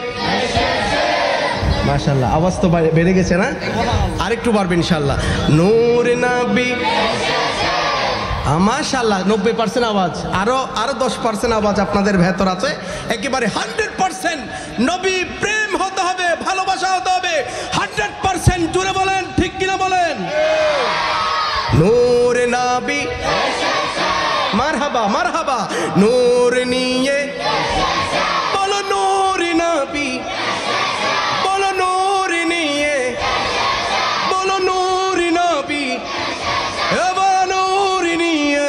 মাশাআল্লাহ, আওয়াজ তো বেড়ে গেছে না? আরেকটু বাড়বে ইনশাআল্লাহ। নূর নবী, মাশাআল্লাহ, 90% আওয়াজ, আরো 10% আওয়াজ আপনাদের ভেতর আছে। একেবারে 100% নবী প্রেম হতে হবে, ভালোবাসা হতে হবে। 100% জুড়ে বলেন, ঠিক কিনা বলেন? নূর নবী, মারহাবা মারহাবা, নূর নিয়ে, বলো নূর নবী, বলো নূর নিয়ে, বলো নূর নবী, বলো নূর নিয়ে,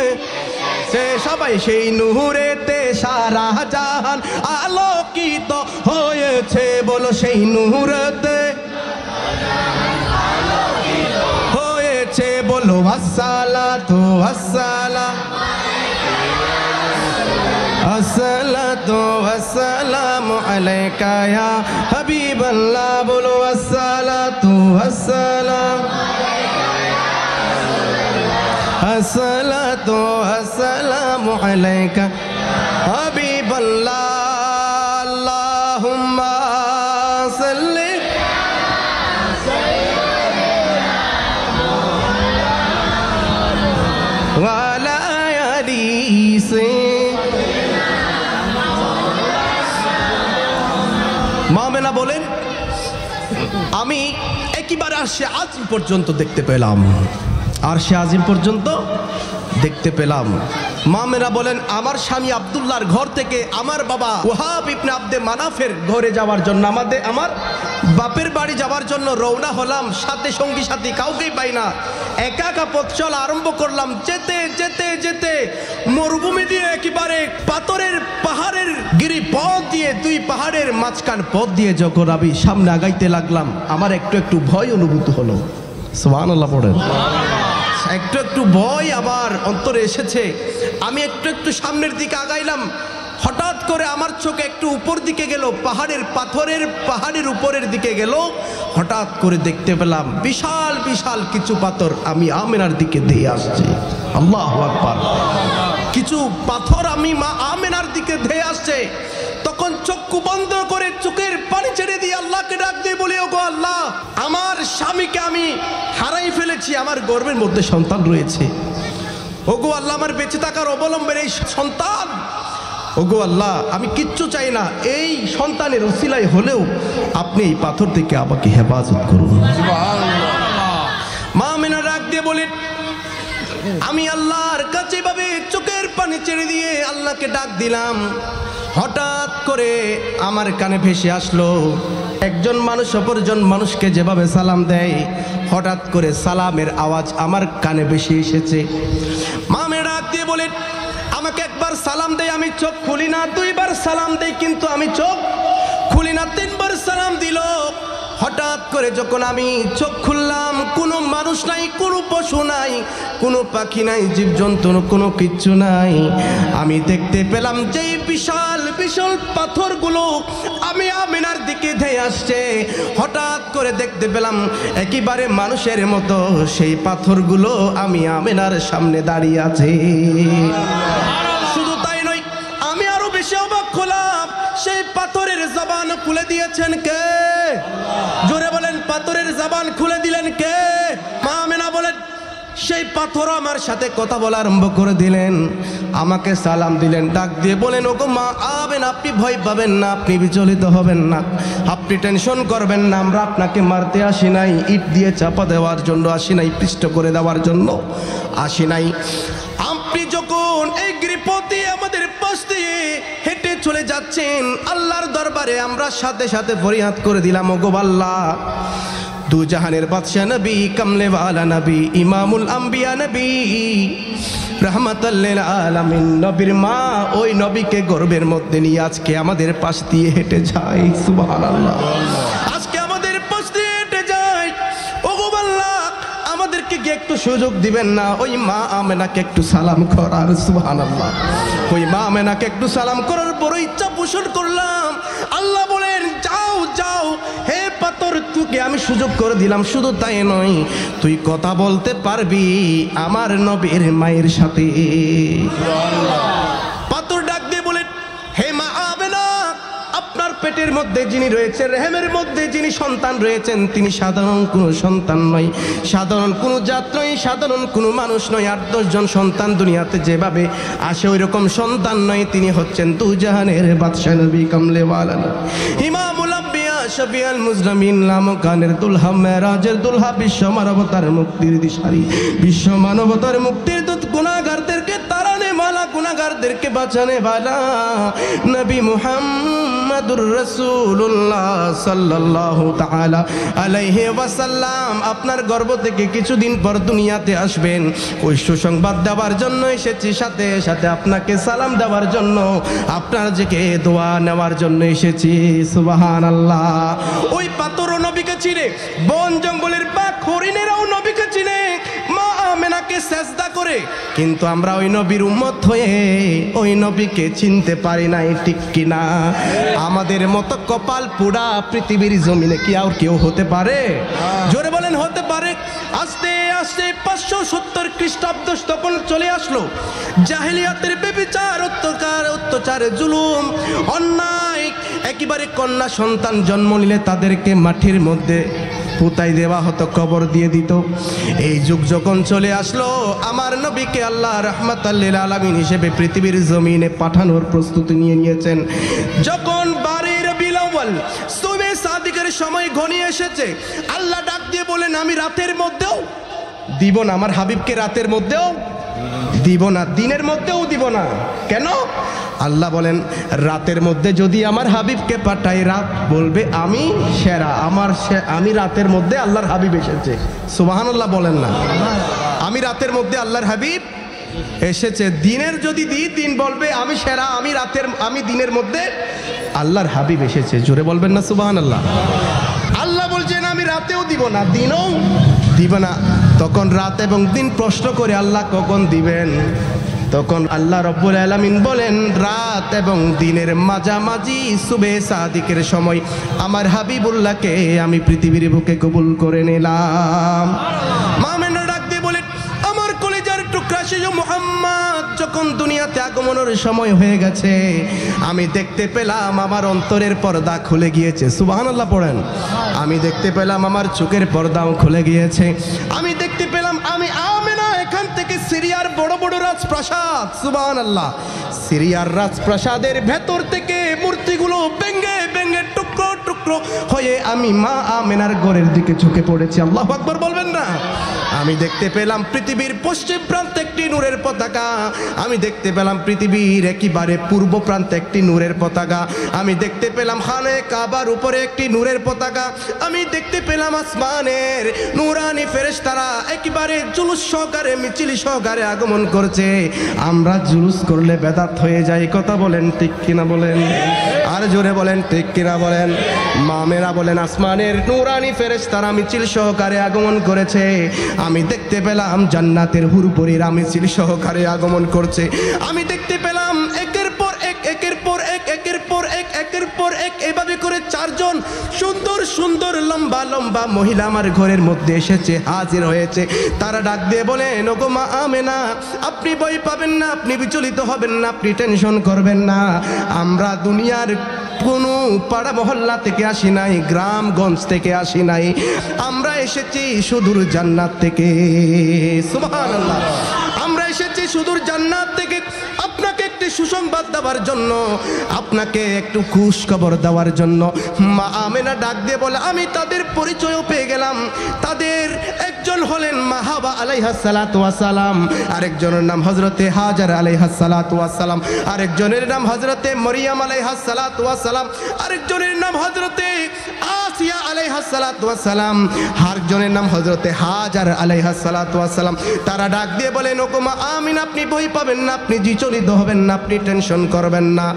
সে সবাই সেই নূরেতে সারা জাহান আলোকিত হয়েছে। বলো সেই নূরেতে হয়েছে। বলো আসসালাতু ওয়াসসালাম, আসসালাতু ওয়াসসালামু আলাইকা ইয়া হাবিবাল্লাহ, বলো আসসালাতু ওয়াসসালাম, আসসালাতু ওয়াসসালামু আলাইকা হাবিবাল্লাহ। আল্লাহুম্মা সাল্লি ওয়া আলা আলিহি। মা আমেনা বলেন, আমি একেবারে আরশে আজিম পর্যন্ত দেখতে পেলাম, আরশে আজিম পর্যন্ত দেখতে পেলাম। মা আমেনা বলেন, আমার স্বামী আব্দুল্লাহর ঘর থেকে আমার বাবা ওয়াহাব ইবনে আব্দে মানাফের ঘরে যাওয়ার জন্য, আমার বাপের বাড়ি যাওয়ার জন্য রওনা হলাম। সাথে সঙ্গী সাথী কাউকেই পাই না, একা একা পথ চলা আরম্ভ করলাম। যেতে যেতে যেতে মরুভূমি দিয়ে একেবারে পাথরের পাহাড়ের গিরি পথ দিয়ে, দুই পাহাড়ের মাঝখান পথ দিয়ে যখন আমি সামনে আগাইতে লাগলাম, আমার একটু একটু ভয় অনুভূত হলো। সুবহানাল্লাহ পড়েন। একটু একটু ভয় আমার অন্তরে এসেছে। আমি একটু একটু সামনের দিকে আগাইলাম, হঠাৎ করে আমার চোখে একটু উপর দিকে গেল, পাহাড়ের উপরের দিকে গেল। হঠাৎ করে দেখতে পেলাম বিশাল বিশাল কিছু পাথর আমি আমেনার দিকে ধেয়ে আসছে। আল্লাহু আকবার। কিছু পাথর আমি মা আমেনার দিকে ধেয়ে আসছে। তখন চক্ষু বন্ধ করে চোখের পানি ছেড়ে দিয়ে আল্লাহকে পেরেছি আমার গর্ভের মধ্যে সন্তান রয়েছে। ওগো আল্লাহ, আমার বেঁচে থাকার অবলম্বন এই সন্তান। ওগো আল্লাহ, আমি কিচ্ছু চাই না, এই সন্তানের ওসিলায় হলেও আপনি এই পাথর থেকে আমাকে হেফাজত করুন। মা আমেনা ডাক দিয়ে বলেন, আমি আল্লাহর কাছে ভাবে চোখের পানি ছেড়ে দিয়ে আল্লাহকে ডাক দিলাম। হঠাৎ করে আমার কানে ভেসে আসলো, একজন মানুষ অপরজন মানুষকে যেভাবে সালাম দেয়, হঠাৎ করে সালামের আওয়াজ আমার কানে ভেসে এসেছে। মা আমেনা ডাক দিয়ে বলেন, আমাকে একবার সালাম দেয়, আমি চোখ খুলি না, দুইবার সালাম দেয় কিন্তু আমি চোখ খুলি না, তিনবার সালাম দিল। হঠাৎ করে যখন আমি চোখ খুললাম, কোনো মানুষ নাই, কোনো পশু নাই, কোনো পাখি নাই, জীবজন্তু কোনো কিচ্ছু নাই। আমি দেখতে পেলাম যে বিশাল বিশাল পাথরগুলো আমি আমিনার দিকে ধেয়ে আসছে। হঠাৎ করে দেখতে পেলাম একেবারে মানুষের মতো সেই পাথরগুলো আমি আমিনার সামনে দাঁড়িয়ে আছে। শুধু তাই নয়, আমি আরো বেশি অবাক হলাম, সেই পাথরের জবান খুলে দিয়েছেন কে? জোরে বলেন, পাথরের জবান খুলে দিলেন কে? মা আমেনা বলেন, সেই পাথর আমার সাথে কথা বলা আরম্ভ করে দিলেন, আমাকে সালাম দিলেন, ডাক দিয়ে বলেন, ওগো মা আমেনা, আপনি ভয় পাবেন না, আপনি বিচলিত হবেন না, আপনি টেনশন করবেন না, আমরা আপনাকে মারতে আসি নাই, ইট দিয়ে চাপা দেওয়ার জন্য আসি নাই, পিষ্ট করে দেওয়ার জন্য আসি নাই। আপনি যখন এই গৃহপতি আমাদের পাশ দিয়ে হেঁটে চলে যাচ্ছেন, আল্লাহর দরবারে আমরা সাথে সাথে ফরিয়াদ করে দিলাম, ওগো আল্লাহ, দু জাহানের বাদশাহ নবী, কামলে ওয়ালা নবী, ইমামুল আম্বিয়া নবী, রাহমাতাল লিল আলামিন নবীর মা, ওই নবীকে গর্বের মধ্যে নিয়ে আজকে আমাদের পাশ দিয়ে হেঁটে যায়। সুবহানাল্লাহ, আজকে আমাদের পাশ দিয়ে হেঁটে যায়। ওগো আল্লাহ, আমাদেরকে কি একটু সুযোগ দিবেন না ওই মা আমেনাকে একটু সালাম করার? সুবহানাল্লাহ, ওই মা আমেনাকে একটু সালাম করার বড় ইচ্ছা পোষণ করলাম। আল্লাহ বলেন, যাও যাও, হে পাথর, তোকে আমি সুযোগ করে দিলাম। শুধু তাই নয়, তুই কথা বলতে পারবি আমার নবীর মায়ের সাথে। পাথর ডাক দিয়ে বলেন, হে মা আমেনা, আপনার পেটের মধ্যে যিনি রয়েছেন, রেহেমের মধ্যে যিনি সন্তান রয়েছেন, তিনি সাধারণ কোনো সন্তান নয়, সাধারণ কোনো জাত নয়, সাধারণ কোনো মানুষ নয়। 8-10 জন সন্তান দুনিয়াতে যেভাবে আসে ওই রকম সন্তান নয়, তিনি হচ্ছেন দু জাহানের বাদশাহ নবী, কামলে ওয়ালা নবী, ইমামুল আম্বিয়া, শফিউল মুজলামিন, লামকানের দুলহা, মেরাজের দুলহা, বিশ্ব মানবতার মুক্তির দিশারি, বিশ্ব মানবতার মুক্তির দূত, গুনাহগারদেরকে তাড়ানে वाला, গুনাহগারদেরকে বাঁচানে वाला নবী মুহাম্মদুর রাসূলুল্লাহ সাল্লাল্লাহু তাআলা আলাইহি ওয়াসাল্লাম আপনার গর্ভ থেকে কিছুদিন পর দুনিয়াতে আসবেন। ওই সুসংবাদ দেওয়ার জন্য এসেছি, সাথে সাথে আপনাকে সালাম দেওয়ার জন্য, আপনার থেকে দোয়া নেওয়ার জন্য এসেছি। সুবহানাল্লাহ, ওই পাথরও নবীকে চিনে, বন জঙ্গলের বাঘ হরিণেরাও নবীকে চিনে, মা আমেনাকে সেজদা করে। কিন্তু আমরা ওই নবীর উম্মত হয়ে ওই নবীকে চিনতে পারি নাই, ঠিক কিনা? আমাদের মতো কপাল পোড়া পৃথিবীর জমিনে কি আর কেউ হতে পারে? জোরে বলেন, হতে পারে? আস্তে আস্তে 570 খ্রিস্টাব্দ তখন চলে আসলো। জাহেলিয়াতের বেবিচার, অত্যাচার, জুলুম, অন্যায়, একেবারে কন্যা সন্তান জন্ম নিলে তাদেরকে মাটির মধ্যে পুতাই দেওয়া হতো, কবর দিয়ে দিত। এই যুগ যখন চলে আসলো, আমার নবীকে আল্লাহ রাহমাতাল লিল আলামিন হিসেবে পৃথিবীর জমিনে পাঠানোর প্রস্তুতি নিয়ে নিয়েছেন। যখন 12 রবিউল আউয়াল সুবে সাদিকের সময় ঘনিয়ে এসেছে, আল্লাহ ডাক দিয়ে বলেন, আমি রাতের মধ্যেও দিব না, আমার হাবিবকে রাতের মধ্যেও দিব না, দিনের মধ্যেও দিব না। কেন? আল্লাহ বলেন, রাতের মধ্যে যদি আমার হাবিবকে পাঠাই, রাত বলবে আমি সেরা, আমি রাতের মধ্যে আল্লাহর হাবিব এসেছে। সুবহানাল্লাহ বলেন না? আমি রাতের মধ্যে আল্লাহর হাবিব এসেছে। দিনের যদি দিন বলবে আমি সেরা, আমি দিনের মধ্যে আল্লাহর হাবিব এসেছে। জোরে বলবেন না সুবহানাল্লাহ? আল্লাহ বলছেন, আমি রাতেও দিব না, দিনও দিব না। তখন রাত এবং দিন প্রশ্ন করে আল্লাহ কখন দিবেন? তখন আল্লাহ রব্বুল আলামিন বলেন, রাত এবং দিনের মাঝামাঝি সুবে সাদিকের সময় আমার হাবিবুল্লাহকে আমি পৃথিবীর বুকে কবুল করে নিলাম। মা আমেনা ডাক দিয়ে বলেন, আমার কলিজার টুকরা শিশু মুহাম্মদ যখন দুনিয়াতে আগমনের সময় হয়ে গেছে, আমি দেখতে পেলাম আমার অন্তরের পর্দা খুলে গিয়েছে। সুবহানাল্লাহ পড়েন। আমি দেখতে পেলাম আমার চোখের পর্দাও খুলে গিয়েছে। আমি দেখতে পেলাম আমি আমেনা এখান থেকে সিরিয়ার বড় বড় রাজপ্রাসাদ, সুবহানাল্লাহ, সিরিয়ার রাজপ্রাসাদের ভেতর থেকে মূর্তিগুলো ভেঙে ভেঙে টুকরো টুকরো হয়ে আমি মা আমেনার ঘরের দিকে ঝুঁকে পড়েছি। আল্লাহু আকবার বলবেন না? আমি দেখতে পেলাম পৃথিবীর পশ্চিম প্রান্তে একটি নূরের পতাকা, আমি দেখতে পেলাম পৃথিবীর একেবারে পূর্ব প্রান্তে একটি নূরের পতাকা, আমি দেখতে পেলাম খানে কাবার উপরে একটি নূরের পতাকা, আমি দেখতে পেলাম আসমানের নূরানি ফেরেশতারা একেবারে জুলুস সহকারে মিছিল সহকারে আগমন করছে। আমরা জুলুস করলে বেদাত হয়ে যায়, কথা বলেন ঠিক কিনা বলেন? আর জোরে বলেন ঠিক কিনা বলেন? মামেরা বলেন আসমানের নূরানি ফেরেশতারা মিছিল সহকারে আগমন করেছে। আমি দেখতে পেলাম জান্নাতের হুরপরীরা মিছিল সহকারে আগমন করছে। আমি দেখতে পেলাম একের পর এক একের পর এক একের পর এক একের পর এক এভাবে করে চারজন সুন্দর সুন্দর লম্বা লম্বা মহিলা আমার ঘরের মধ্যে এসেছে, হাজির হয়েছে। তারা ডাক দিয়ে বলে, ওগো মা আমেনা, আপনি ভয় পাবেন না, আপনি বিচলিত হবেন না, আপনি টেনশন করবেন না। আমরা দুনিয়ার কোনো পাড়া মহল্লা থেকে আসি নাই, গ্রামগঞ্জ থেকে আসি নাই, আমরা এসেছি সুদূর জান্নাত থেকে। সুবহানাল্লাহ। আমরা এসেছি সুদূর জান্নাত থেকে আপনাকে একটি সুসংবাদ দেওয়ার জন্য, আপনাকে একটু খুশ খবর দেওয়ার জন্য। মা আমেনা ডাক দিয়ে বলে, আমি তাদের পরিচয়ও পেয়ে গেলাম। তাদের একজন হলেন মা হাওয়া আলাইহাস সালাতু ওয়াস সালাম, আরেকজনের নাম হযরতে হাজার আলাইহাস সালাতু ওয়াস সালাম, আরেকজনের নাম হযরতে মরিয়ম আলাইহাস সালাতু ওয়াস সালাম, আরেকজনের নাম হযরতে আসিয়া আলাইহাস সালাতু ওয়াস সালাম, আরেকজনের নাম হযরতে হাজার আলাইহাস সালাতু ওয়াস সালাম। তারা ডাক দিয়ে বলেন, ওগো মা আমিনা, আপনি ভয় পাবেন না, আপনি বিচলিত হবেন না, আপনি টেনশন করবেন না।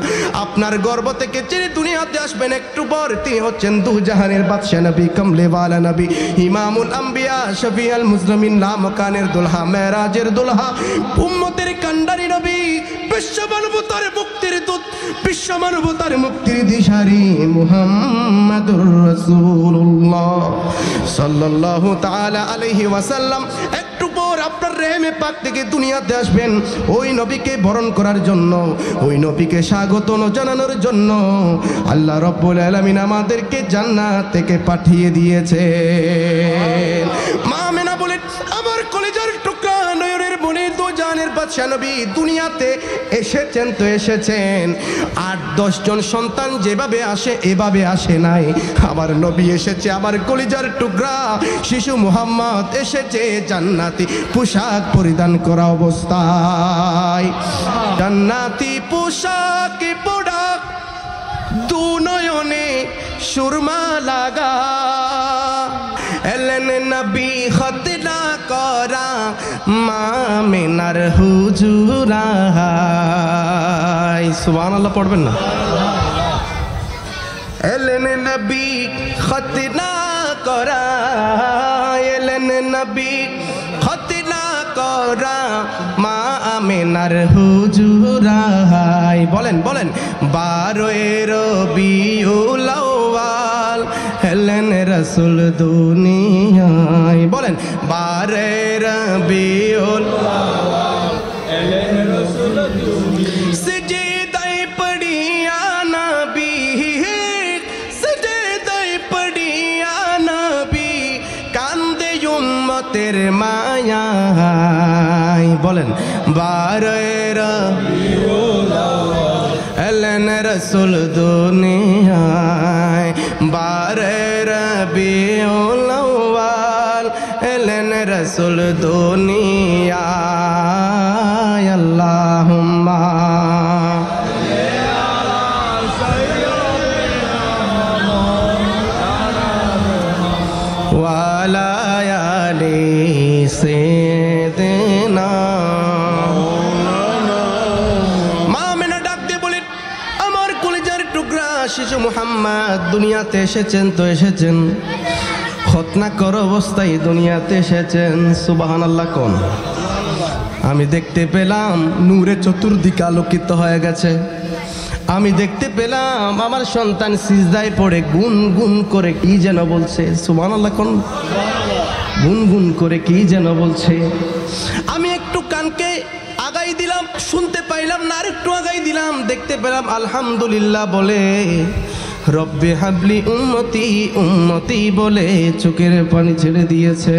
আপনার গর্ভ থেকে যিনি দুনিয়াতে আসবেন একটু পর, তিনি হচ্ছেন দু জাহানের বাদশা নবী, কমলে ওয়ালা নবী, ইমামুল আম্বিয়া, শফিউল মুসলিমিন, লামকানের দুলহা, মেরাজের দুলহা, উম্মতের কান্ডারি নবী, বিশ্ব মানবতার মুক্তির দূত, বিশ্ব মানবতার মুক্তির দিশারি মুহাম্মাদুর রাসূলুল্লাহ সাল্লাল্লাহু তাআলা আলাইহি ওয়াসাল্লাম একটু পর আপনার রেহেমে পাক থেকে দুনিয়াতে আসবেন। ওই নবীকে বরণ করার জন্য, ওই নবীকে স্বাগত জানানোর জন্য আল্লাহ রাব্বুল আলামিন আমাদেরকে জান্নাত থেকে পাঠিয়ে দিয়েছে। মা আমেনা বলেন, আমার কলিজার টুকরা নয়নের বনে দু জাহানের বাদশা নবী দুনিয়াতে এসেছেন তো এসেছেন, 8-10 জন সন্তান যেভাবে আসে এভাবে আসে নাই। আমার নবী এসেছে, আমার কলিজার টুকরা শিশু মুহাম্মদ এসেছে জান্নাতি পোশাক পরিধান করা অবস্থায়। জান্নাতি পোশাক পরা, দু নয়নে সুরমা লাগা, এলেন নবী খতনা করা মা আমেনার হুজুরাই। সুবহানাল্লাহ পড়বেন না? এলেন নবী খতনা করা, এলেন নবী খতনা করা মা আমেনার হুজুরাই। বলেন বলেন, 12 রবিউল আউয়াল এলেন রাসূল দুনিয়ায়। বলেন, 12 রবিউল আউয়াল এলেন রাসূল দুনিয়ায়। সিজদায় পড়িয়া নবী, সিজদায় পড়িয়া নবী, কান্দে উম্মতের মায়ায়। বলেন, 12 রবিউল আউয়াল এলেন রাসূল দুনিয়ায়, 12 রবিউল আউয়াল এলেন রাসূল দুনিয়ায়। আল্লাহুম্মা ওয়ালা আলি সাইয়্যিদিনা। মা আমেনা ডাক দিয়ে বলেন, আমার কলিজার টুকরা শিশু মুহাম্মদ দুনিয়াতে এসেছেন তো এসেছেন, খতনা কর অবস্থায় দুনিয়াতে এসেছেন। সুবহানাল্লাহ কোন? আমি দেখতে পেলাম নূরে চতুর্দিকে আলোকিত হয়ে গেছে। আমি দেখতে পেলাম আমার সন্তান সিজদায় পড়ে গুন গুন করে কি যেন বলছে। সুবহানাল্লাহ কোন? গুন গুন করে কি যেন বলছে। আমি একটু কানকে আগাই দিলাম, শুনতে পাইলাম না, আরেকটু আগাই দিলাম, দেখতে পেলাম আলহামদুলিল্লাহ বলে রব্বে হাবলি উম্মতি উম্মতি বলে চোখের পানি ছেড়ে দিয়েছে।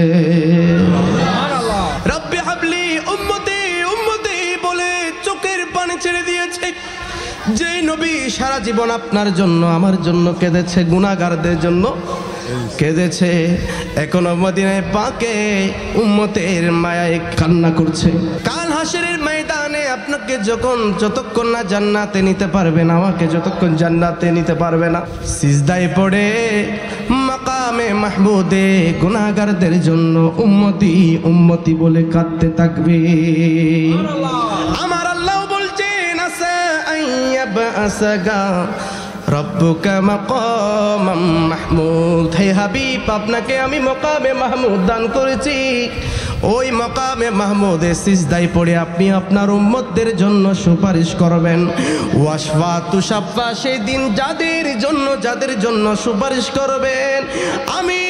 রব্বে হাবলি উম্মতি উম্মতি বলে চোখের পানি ছেড়ে দিয়েছে। যেই নবী সারা জীবন আপনার জন্য আমার জন্য কেঁদেছে, গুনাহগারদের জন্য কেঁদেছে, এখনো মদিনায় পাকে উম্মতের মায়ায় কান্না করছে। কাল হাসরের ময়দানে আপনাকে যতক্ষণ না জান্নাতে নিতে পারবে না, আমাকে যতক্ষণ জান্নাতে নিতে পারবে না, সিজদায় পড়ে মাকামে মাহমুদে গুনাহগারদের জন্য উম্মতি উম্মতি বলে কাঁদতে থাকবে। আমার আল্লাহ বলছেন আসা আইয়াবআসাকা রব্বুকা মাকামাম মাহমুদ। হে হাবিব, আপনাকে আমি মাকামে মাহমুদ দান করেছি। ওই মাকামে মাহমুদে সিজদায় পড়ে আপনি আপনার উম্মতদের জন্য সুপারিশ করবেন। ওয়াশফাতু শাফা, সেই দিন যাদের জন্য সুপারিশ করবেন আমি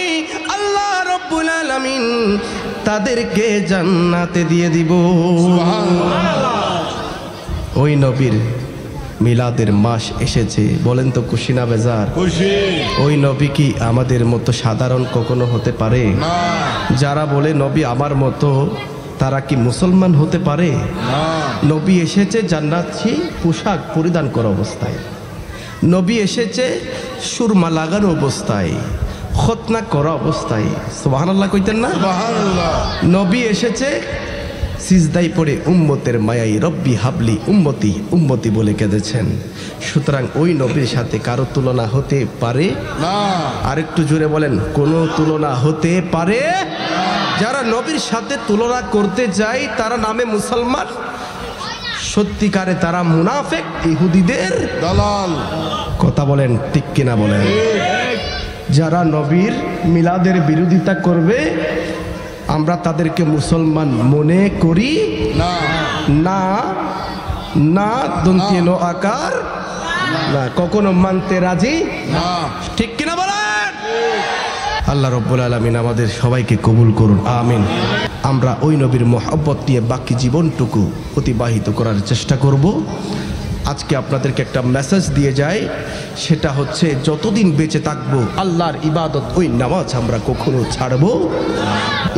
আল্লাহ রব্বুল আলামিন তাদেরকে জান্নাতে দিয়ে দিব। ওই নবীর মিলাদের মাস এসেছে, বলেন তো খুশি না বেজার? খুশি। ওই নবী কি আমাদের মতো সাধারণ কখনো হতে পারে? না। যারা বলে নবী আমার মতো, তারা কি মুসলমান হতে পারে? না। নবী এসেছে জান্নাতি পোশাক পরিধান করা অবস্থায়, নবী এসেছে সুরমা লাগানো অবস্থায়, খতনা করা অবস্থায়। সুবহানাল্লাহ কইতেন না? সুবহানাল্লাহ। নবী এসেছে সিজদায় পড়ে উম্মতের মায়াই রব্বি হাবলি উম্মতি উম্মতি বলে কেঁদেছেন। সুতরাং ওই নবীর সাথে কারো তুলনা হতে পারে না। আরেকটু জোরে বলেন, কোনো তুলনা হতে পারে? যারা নবীর সাথে তুলনা করতে যায় তারা নামে মুসলমান, সত্যিকারে তারা মুনাফিক, ইহুদিদের দালাল। কথা বলেন ঠিক কিনা বলেন? যারা নবীর মিলাদের বিরোধিতা করবে আমরা তাদেরকে মুসলমান মনে করি না। না না দন্তীয় ন আকার না, কখনো মানতে রাজি না। ঠিক কিনা বলেন? আল্লাহ রব্বুল আলামিন আমাদের সবাইকে কবুল করুন, আমিন। আমরা ওই নবীর মহব্বত নিয়ে বাকি জীবনটুকু অতিবাহিত করার চেষ্টা করব। আজকে আপনাদেরকে একটা মেসেজ দিয়ে যায়, সেটা হচ্ছে যতদিন বেঁচে থাকবো আল্লাহর ইবাদত, ওই নামাজ আমরা কখনো ছাড়বো।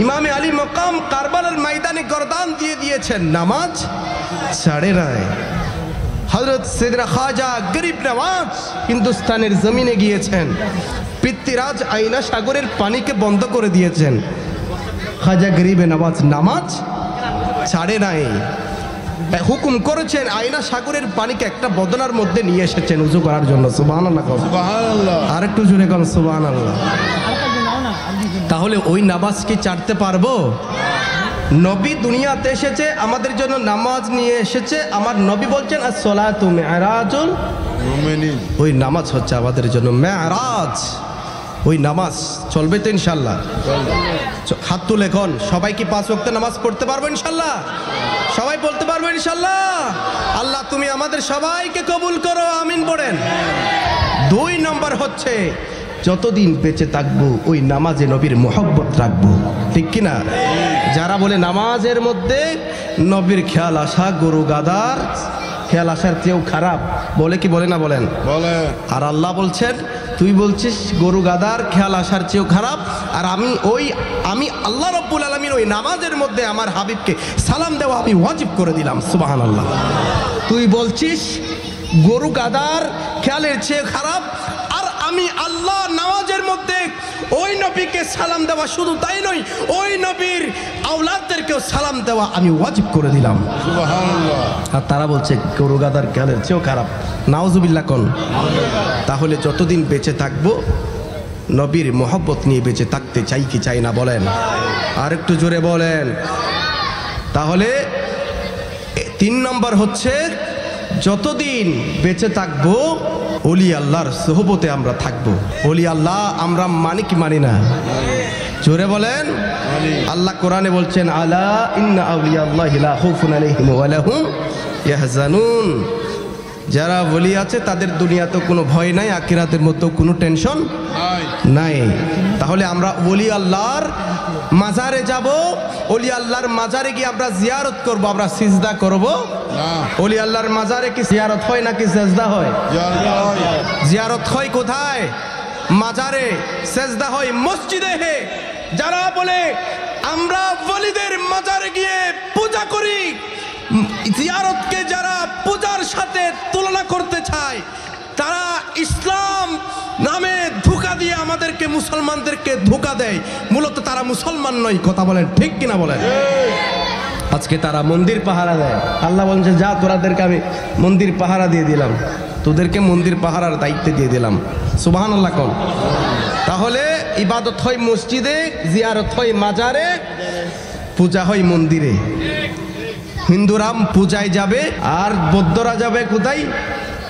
ইমামে আলী মকাম কারবালার ময়দানে গর্দান দিয়ে দিয়েছেন, নামাজ ছাড়ে নাই। হযরত সাইয়েদনা খাজা গরিব নওয়াজ হিন্দুস্তানের জমিনে গিয়েছেন, পৃথ্বীরাজ আয়না সাগরের পানিকে বন্ধ করে দিয়েছেন। খাজা গরিবে নওয়াজ নামাজ ছাড়ে নাই, হুকুম করেছেন আয়না সাগরের পানিকে একটা বদনার মধ্যে নিয়ে এসেছেন উযু করার জন্য। সুবহানাল্লাহ, সুবহানাল্লাহ। আরেকটু জোরে বলুন সুবহানাল্লাহ। তাহলে ওই নামাজ কি ছাড়তে পারবো? নবী দুনিয়াতে এসেছে আমাদের জন্য নামাজ নিয়ে এসেছে। আমার নবী বলছেন আস-সালাতু মি'রাজুল মুমিনিন, ওই নামাজ হচ্ছে আমাদের জন্য মেরাজ। ওই নামাজ চলবে তো ইনশাল্লাহ? হাত তুলে এখন, সবাই কি 5 ওয়াক্ত নামাজ পড়তে পারবো ইনশাল্লাহ? সবাই বলতে পারবো ইনশাল্লাহ? আল্লাহ তুমি আমাদের সবাইকে কবুল করো, আমিন পড়েন। 2 নম্বর হচ্ছে যতদিন বেঁচে থাকবো ওই নামাজে নবীর মহব্বত রাখবো, ঠিক কিনা? যারা বলে নামাজের মধ্যে নবীর খেয়াল আসা গরু গাদার খেয়াল আসার চেয়েও খারাপ, বলে কি বলে না? বলেন বলে। আর আল্লাহ বলছেন তুই বলছিস গরু গাদার খেয়াল আসার চেয়েও খারাপ, আর আমি আল্লাহ রব্বুল আলামিন ওই নামাজের মধ্যে আমার হাবিবকে সালাম দেওয়া আমি ওয়াজিব করে দিলাম। সুবহানাল্লাহ। তুই বলছিস গরু গাদার খেয়ালের চেয়ে খারাপ, আর আমি আল্লাহ নামাজের মধ্যে ওই নবীকে সালাম দেওয়া, শুধু তাই নয় ওই নবীর আওলাদদেরকেও সালাম দেওয়া আমি ওয়াজিব করে দিলাম। সুবহানাল্লাহ। আর তারা বলছে গরু গাদার খেয়ালের চেয়েও খারাপ। নাউজুবিল্লাহ কোন? তাহলে যতদিন বেঁচে থাকবো নবীর মহব্বত নিয়ে বেঁচে থাকতে চাই কি চাই না? বলেন আর একটু জোরে বলেন। তাহলে 3 নম্বর হচ্ছে যতদিন বেঁচে থাকবো ওলি আল্লাহর সোহবতে আমরা থাকবো। ওলি আল্লাহ আমরা মানি কি মানি না? জোরে বলেন। আল্লাহ কোরআনে বলছেন আলা ইন্না আউলিয়া আল্লাহি লা খাউফুন আলাইহিম ওয়া লা হুম ইয়াহজানুন। যারা ওলি আছে তাদের দুনিয়াতে কোনো ভয় নাই, আখিরাতের মতো কোনো টেনশন নাই। তাহলে আমরা ওলি আল্লাহর মাজারে যাব, ওলি আল্লাহর মাজারে গিয়ে আমরা জিয়ারত করব, আমরা সিজদা করব না। ওলি আল্লাহর মাজারে কি জিয়ারত হয় নাকি সিজদা হয়? জিয়ারত হয় কোথায়? মাজারে। সিজদা হয় মসজিদে। হে যারা বলে আমরা ওলিদের মাজারে গিয়ে পূজা করি, জিয়ারতকে যারা পূজার সাথে তুলনা করতে চায়, তারা ইসলাম নামে ধোঁকা দিয়ে আমাদেরকে, মুসলমানদেরকে ধোঁকা দেয়। মূলত তারা মুসলমান নয়। কথা বলেন ঠিক কিনা বলেন? আজকে তারা মন্দির পাহারা দেয়। আল্লাহ বলছে যা তোরাদেরকে আমি মন্দির পাহারা দিয়ে দিলাম, তোদেরকে মন্দির পাহারার দায়িত্ব দিয়ে দিলাম। সুবহানাল্লাহ কোন? তাহলে ইবাদত হয় মসজিদে, জিয়ারত হয় মাজারে, পূজা হয় মন্দিরে। হিন্দুরাম পূজায় যাবে আর বৌদ্ধরা যাবে কোথায়?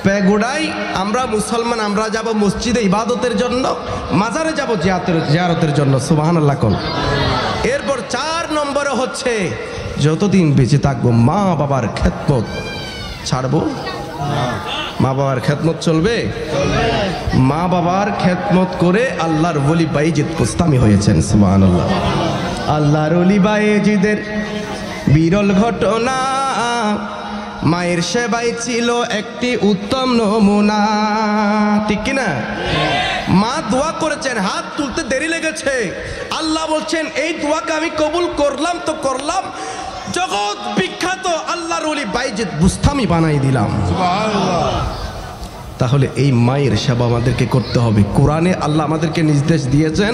পেগুড়াই। আমরা মুসলমান আমরা যাব মসজিদে ইবাদতের জন্য, মাজারে যাব জিয়ারতের জন্য। সুবহানাল্লাহ কোন? এরপর 4 নম্বরে হচ্ছে যতদিন বেঁচে থাকবো মা বাবার খেদমত ছাড়বো। মা বাবার খেদমত চলবে। মা বাবার খেদমত করে আল্লাহর ওলি বাইজিদ বুস্তামি হয়েছেন। সুবহানাল্লাহ। আল্লাহর ওলি বাইজিদের বিরল ঘটনা, মায়ের সেবাই ছিল একটি উত্তম নমুনা। ঠিক কিনা? মা দোয়া করেছেন, হাত তুলতে দেরি লেগেছে। আল্লাহ বলছেন এই দোয়াকে আমি কবুল করলাম তো করলাম, জগৎ বিখ্যাত আল্লাহর ওলি বাইজিদ বুস্তামি বানাই দিলাম। তাহলে এই মায়ের সেবা আমাদেরকে করতে হবে। কোরআনে আল্লাহ আমাদেরকে নির্দেশ দিয়েছেন,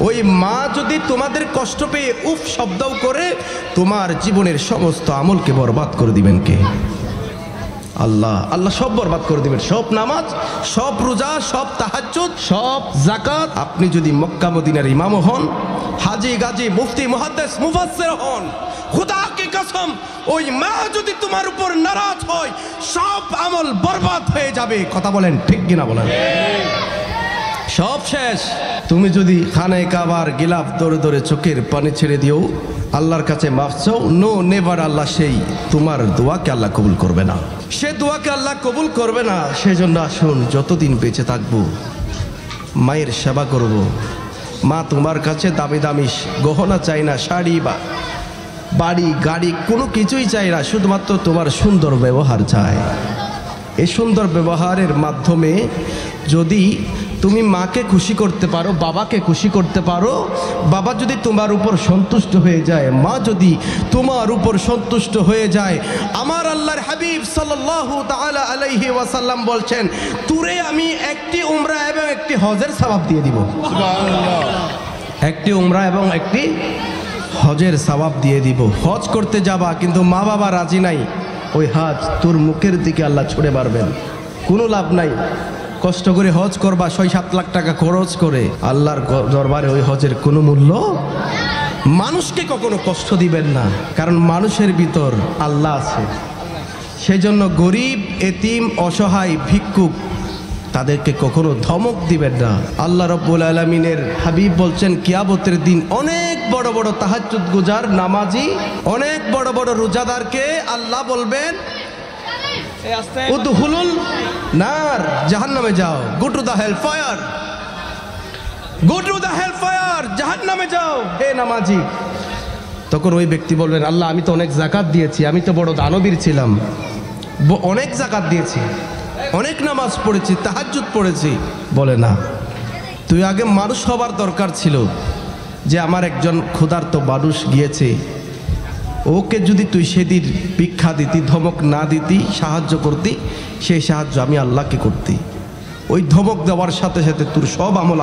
ওই মা যদি তোমাদের কষ্ট পেয়ে উফ শব্দও করে, তোমার জীবনের সমস্ত আমলকে বরবাদ করে দিবেন কে? আল্লাহ। আল্লাহ সব বরবাদ করে দিবেন। সব নামাজ, সব রোজা, সব তাহাজ্জুদ, সব যাকাত। আপনি যদি মক্কা মদিনার ইমাম হন, হাজি গাজী মুফতি মুহাদ্দিস মুফাসসির হন, খুদা কি কসম, ওই মা যদি তোমার উপর নারাজ হয়, সব আমল বরবাদ হয়ে যাবে। কথা বলেন ঠিক কিনা বলেন? সব শেষ। তুমি যদি খানায় কাবার গিলাফ ধরে ধরে চোখের পানি ছেড়ে দিও, আল্লাহর কাছে মাফ চাও, নো নেভার, আল্লাহ সেই তোমার দোয়াকে আল্লাহ কবুল করবে না। সে দোয়াকে আল্লাহ কবুল করবে না। সেজন্য আসুন যতদিন বেঁচে থাকবো মায়ের সেবা করব। মা তোমার কাছে দামি দামি গহনা চাই না, শাড়ি বা বাড়ি গাড়ি কোনো কিছুই চাই না, শুধুমাত্র তোমার সুন্দর ব্যবহার চায়। এই সুন্দর ব্যবহারের মাধ্যমে যদি তুমি মাকে খুশি করতে পারো, বাবাকে খুশি করতে পারো, বাবা যদি তোমার উপর সন্তুষ্ট হয়ে যায়, মা যদি তোমার উপর সন্তুষ্ট হয়ে যায়, আমার আল্লাহর হাবিব সাল্লাল্লাহু তাআলা আলাইহি ওয়াসাল্লাম বলছেন, তুরে আমি একটি উমরা এবং একটি হজের সওয়াব দিয়ে দিব। সুবহানাল্লাহ। একটি উমরা এবং একটি হজের সওয়াব দিয়ে দিব। হজ করতে যাবা কিন্তু মা বাবা রাজি নাই, ওই হজ তোর মুখের দিকে আল্লাহ ছুড়ে মারবেন, কোনো লাভ নাই। কষ্ট করে হজ করবা, 6-7 লাখ টাকা খরচ করে, আল্লাহর দরবারে ওই হজের কোনো মূল্য। মানুষকে কখনো কষ্ট দিবেন না, কারণ মানুষের ভিতর আল্লাহ আছে। সেই জন্য গরিব, এতিম, অসহায়, ভিক্ষুক তাদেরকে কখনো ধমক দিবেন না। আল্লাহ রাব্বুল আলামিনের হাবিব বলছেন, কিয়ামতের দিন অনেক বড় বড় তাহাজ্জুদ গুজার নামাজি, অনেক বড় বড় রোজাদারকে আল্লাহ বলবেন, উদখুলুল নার, জাহান্নামে যাও, go to the hell fire, go to the hell fire, জাহান্নামে যাও হে নামাজি। তখন ওই ব্যক্তি বলবেন, আল্লাহ আমি তো অনেক যাকাত দিয়েছি, আমি তো বড় দানবীর ছিলাম, অনেক যাকাত দিয়েছি, অনেক নামাজ পড়েছি, তাহাজ্জুদ পড়েছি। বলে না, তুই আগে মানুষ হবার দরকার ছিল, যে আমার একজন ক্ষুধার্ত মানুষ গিয়েছে, ওকে যদি তুই সেদিন ভিক্ষা দিতি, ধমক না দিতি, সাহায্য করতি, সেই সাহায্য আমি আল্লাহকে করতি। ওই ধমক দেওয়ার সাথে সাথে তোর সব আমল